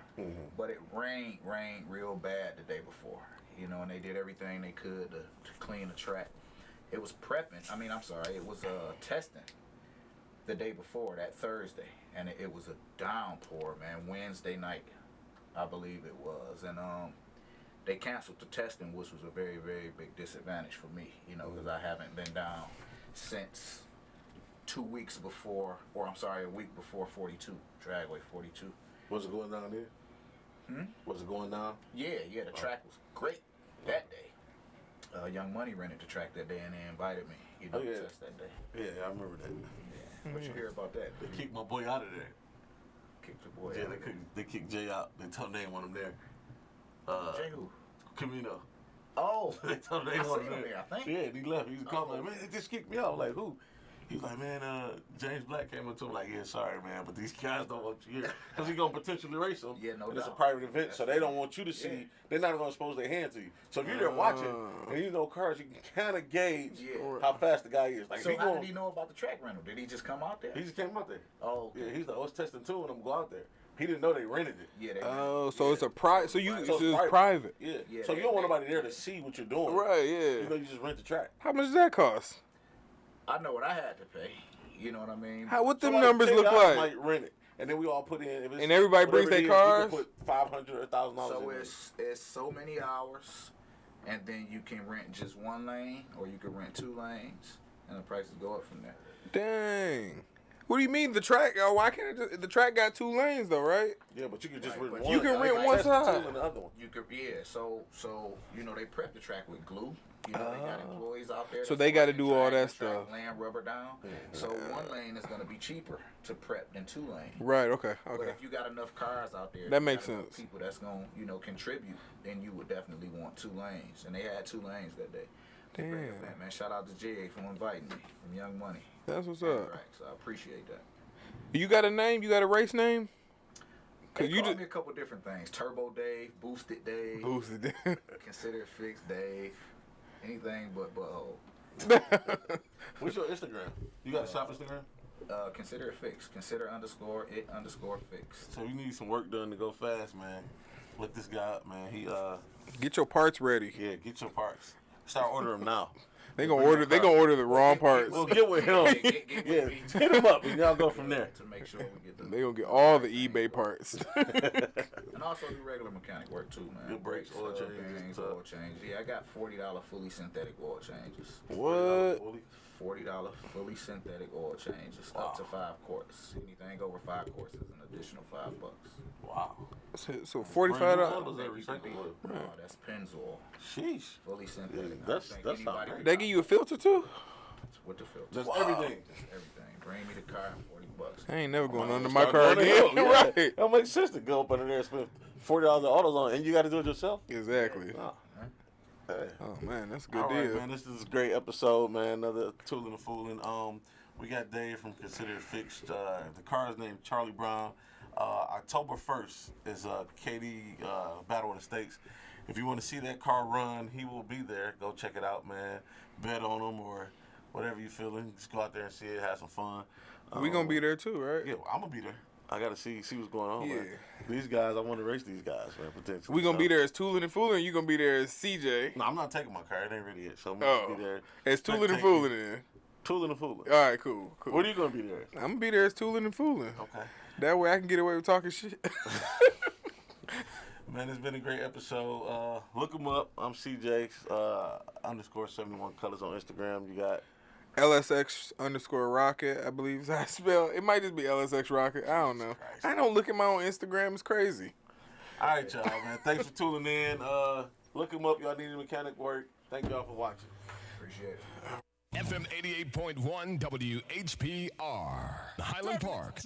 But it rained real bad the day before, you know, and they did everything they could to clean the track. It was prepping. It was testing the day before, that Thursday, and it was a downpour, man. Wednesday night, I believe it was, and they canceled the testing, which was a very, very big disadvantage for me, you know, because I haven't been down since 2 weeks before, a week before 42, Dragway 42. was it going down there? Was it going down? Yeah, the track was great that day. Young Money rented the track that day and they invited me, you know, Oh, yeah. to test that day. Yeah, I remember that. Yeah. What you hear about that? They kicked my boy out of there. Kicked your boy Yeah, out. they kicked Jay out. They told him they didn't want him there. Jay who? Camino. Oh, They told him they I didn't want seen him him there. there, I think. Yeah, and he left. He was calling Oh. like, man, they just kicked me out. I'm like, who? He was like, man, James Black came up to him like, yeah, sorry, man, but these guys don't want you here. Because he's going to potentially race them. Yeah, no and it's a doubt. private event, That's so they don't want you to see. Yeah. They're not going to expose their hand to you. So if you're there watching, and you know cars, you can kind of gauge Yeah. how fast the guy is. Like, So if how did he know about the track rental? Did he just come out there? He just came out there. Oh, okay. Yeah, he's like, I was testing too, and I'm going out there. He didn't know they rented it. Yeah, they Oh, so it's a private. So So it's private. Yeah. Yeah, So they- you don't want they- nobody there to see what you're doing. Right. You know, Yeah. you just rent the track. How much does that cost? I know what I had to pay. You know what I mean? What them Somebody, numbers 10 look guys like? might rent it, and then we all put in. If it's, And everybody brings whatever their it is, cars? We can put $500 or $1,000. So in it's so many hours, and then you can rent just one lane, or you can rent 2 lanes, and the prices go up from there. Dang. What do you mean the track? Oh, why can't it just, the track got 2 lanes though, right? Yeah, but you can just Right, rent but one. you can rent one test the side. tool and the other one. You could, yeah. So you know they prep the track with glue. You know they got employees out there. So that's they gotta working do all track that and track, stuff. laying rubber down. So one lane is gonna be cheaper to prep than 2 lanes. Right. Okay. But Okay. if you got enough cars out there, That if you makes got enough sense. People that's gonna contribute, then you would definitely want 2 lanes, and they had 2 lanes that day. Damn. Man, shout out to Jay for inviting me from Young Money. That's what's up. Right, so I appreciate that. You got a name? You got a race name? They Cause you call just me a couple different things: Turbo Dave, Boosted Dave, boosted. Consider It Fixed Dave, anything but butthole. What's your Instagram? You got a shop Instagram? Consider It Fixed. Consider_it_fixed. So you need some work done to go fast, man. Look this guy up, man. He Get your parts ready. yeah, get your parts. Start ordering them now. They gonna order the wrong parts. Well, get with him. Get Yeah, with me. hit him up, and y'all go from there. To make sure we get the. They gonna get all the eBay parts. And also do regular mechanic work too, man. Good brakes, oil changes, bearings, stuff. oil changes. Yeah, I got $40 fully synthetic oil changes. What? $40 fully synthetic oil changes, up to 5 quarts. Anything over 5 quarts is an additional $5. Wow. So Brand $45. new oil, is that Think you can recycled beat oil? it. No, that's Pennzoil, Sheesh. fully synthetic. Yeah, I that's- think that's anybody not can They give you a filter too? with the filter. That's everything. Just everything. Bring me the car, $40. I ain't never going under Start my car going again. to hell, yeah. Right. That makes sense to go up under there and spend $40 on autos on, and you got to do it yourself. Exactly. Oh, hey. Oh man, that's a good All right, deal. man. This is a great episode, man. Another Toolin and Foolin. We got Dave from Consider It Fixed. The car is named Charlie Brown. October 1st is KD Battle of the Stakes. If you want to see that car run, he will be there. Go check it out, man. Bet on him or whatever you feeling. Just go out there and see it. Have some fun. We gonna be there too, right? Yeah, I'm gonna be there. I gotta see what's going on, man. Yeah. These guys, I want to race these guys, man. Potentially. We gonna be there as Toolin and Foolin. You gonna be there as CJ. No, I'm not taking my car. It ain't ready yet, so I'm gonna be there. As Toolin and Foolin then. Toolin and Foolin. All right, cool. What are you gonna be there? I'm gonna be there as Toolin and Foolin. Okay. That way I can get away with talking shit. Man, it's been a great episode. Look them up. I'm CJ _71 colors on Instagram. You got LSX_rocket, I believe is how I spell. It might just be LSX rocket. I don't know. Christ. I don't look at my own Instagram. It's crazy. all right, y'all, man. Thanks for tuning in. Look them up. Y'all need mechanic work. Thank y'all for watching. Appreciate it. FM 88.1 WHPR, Highland Park.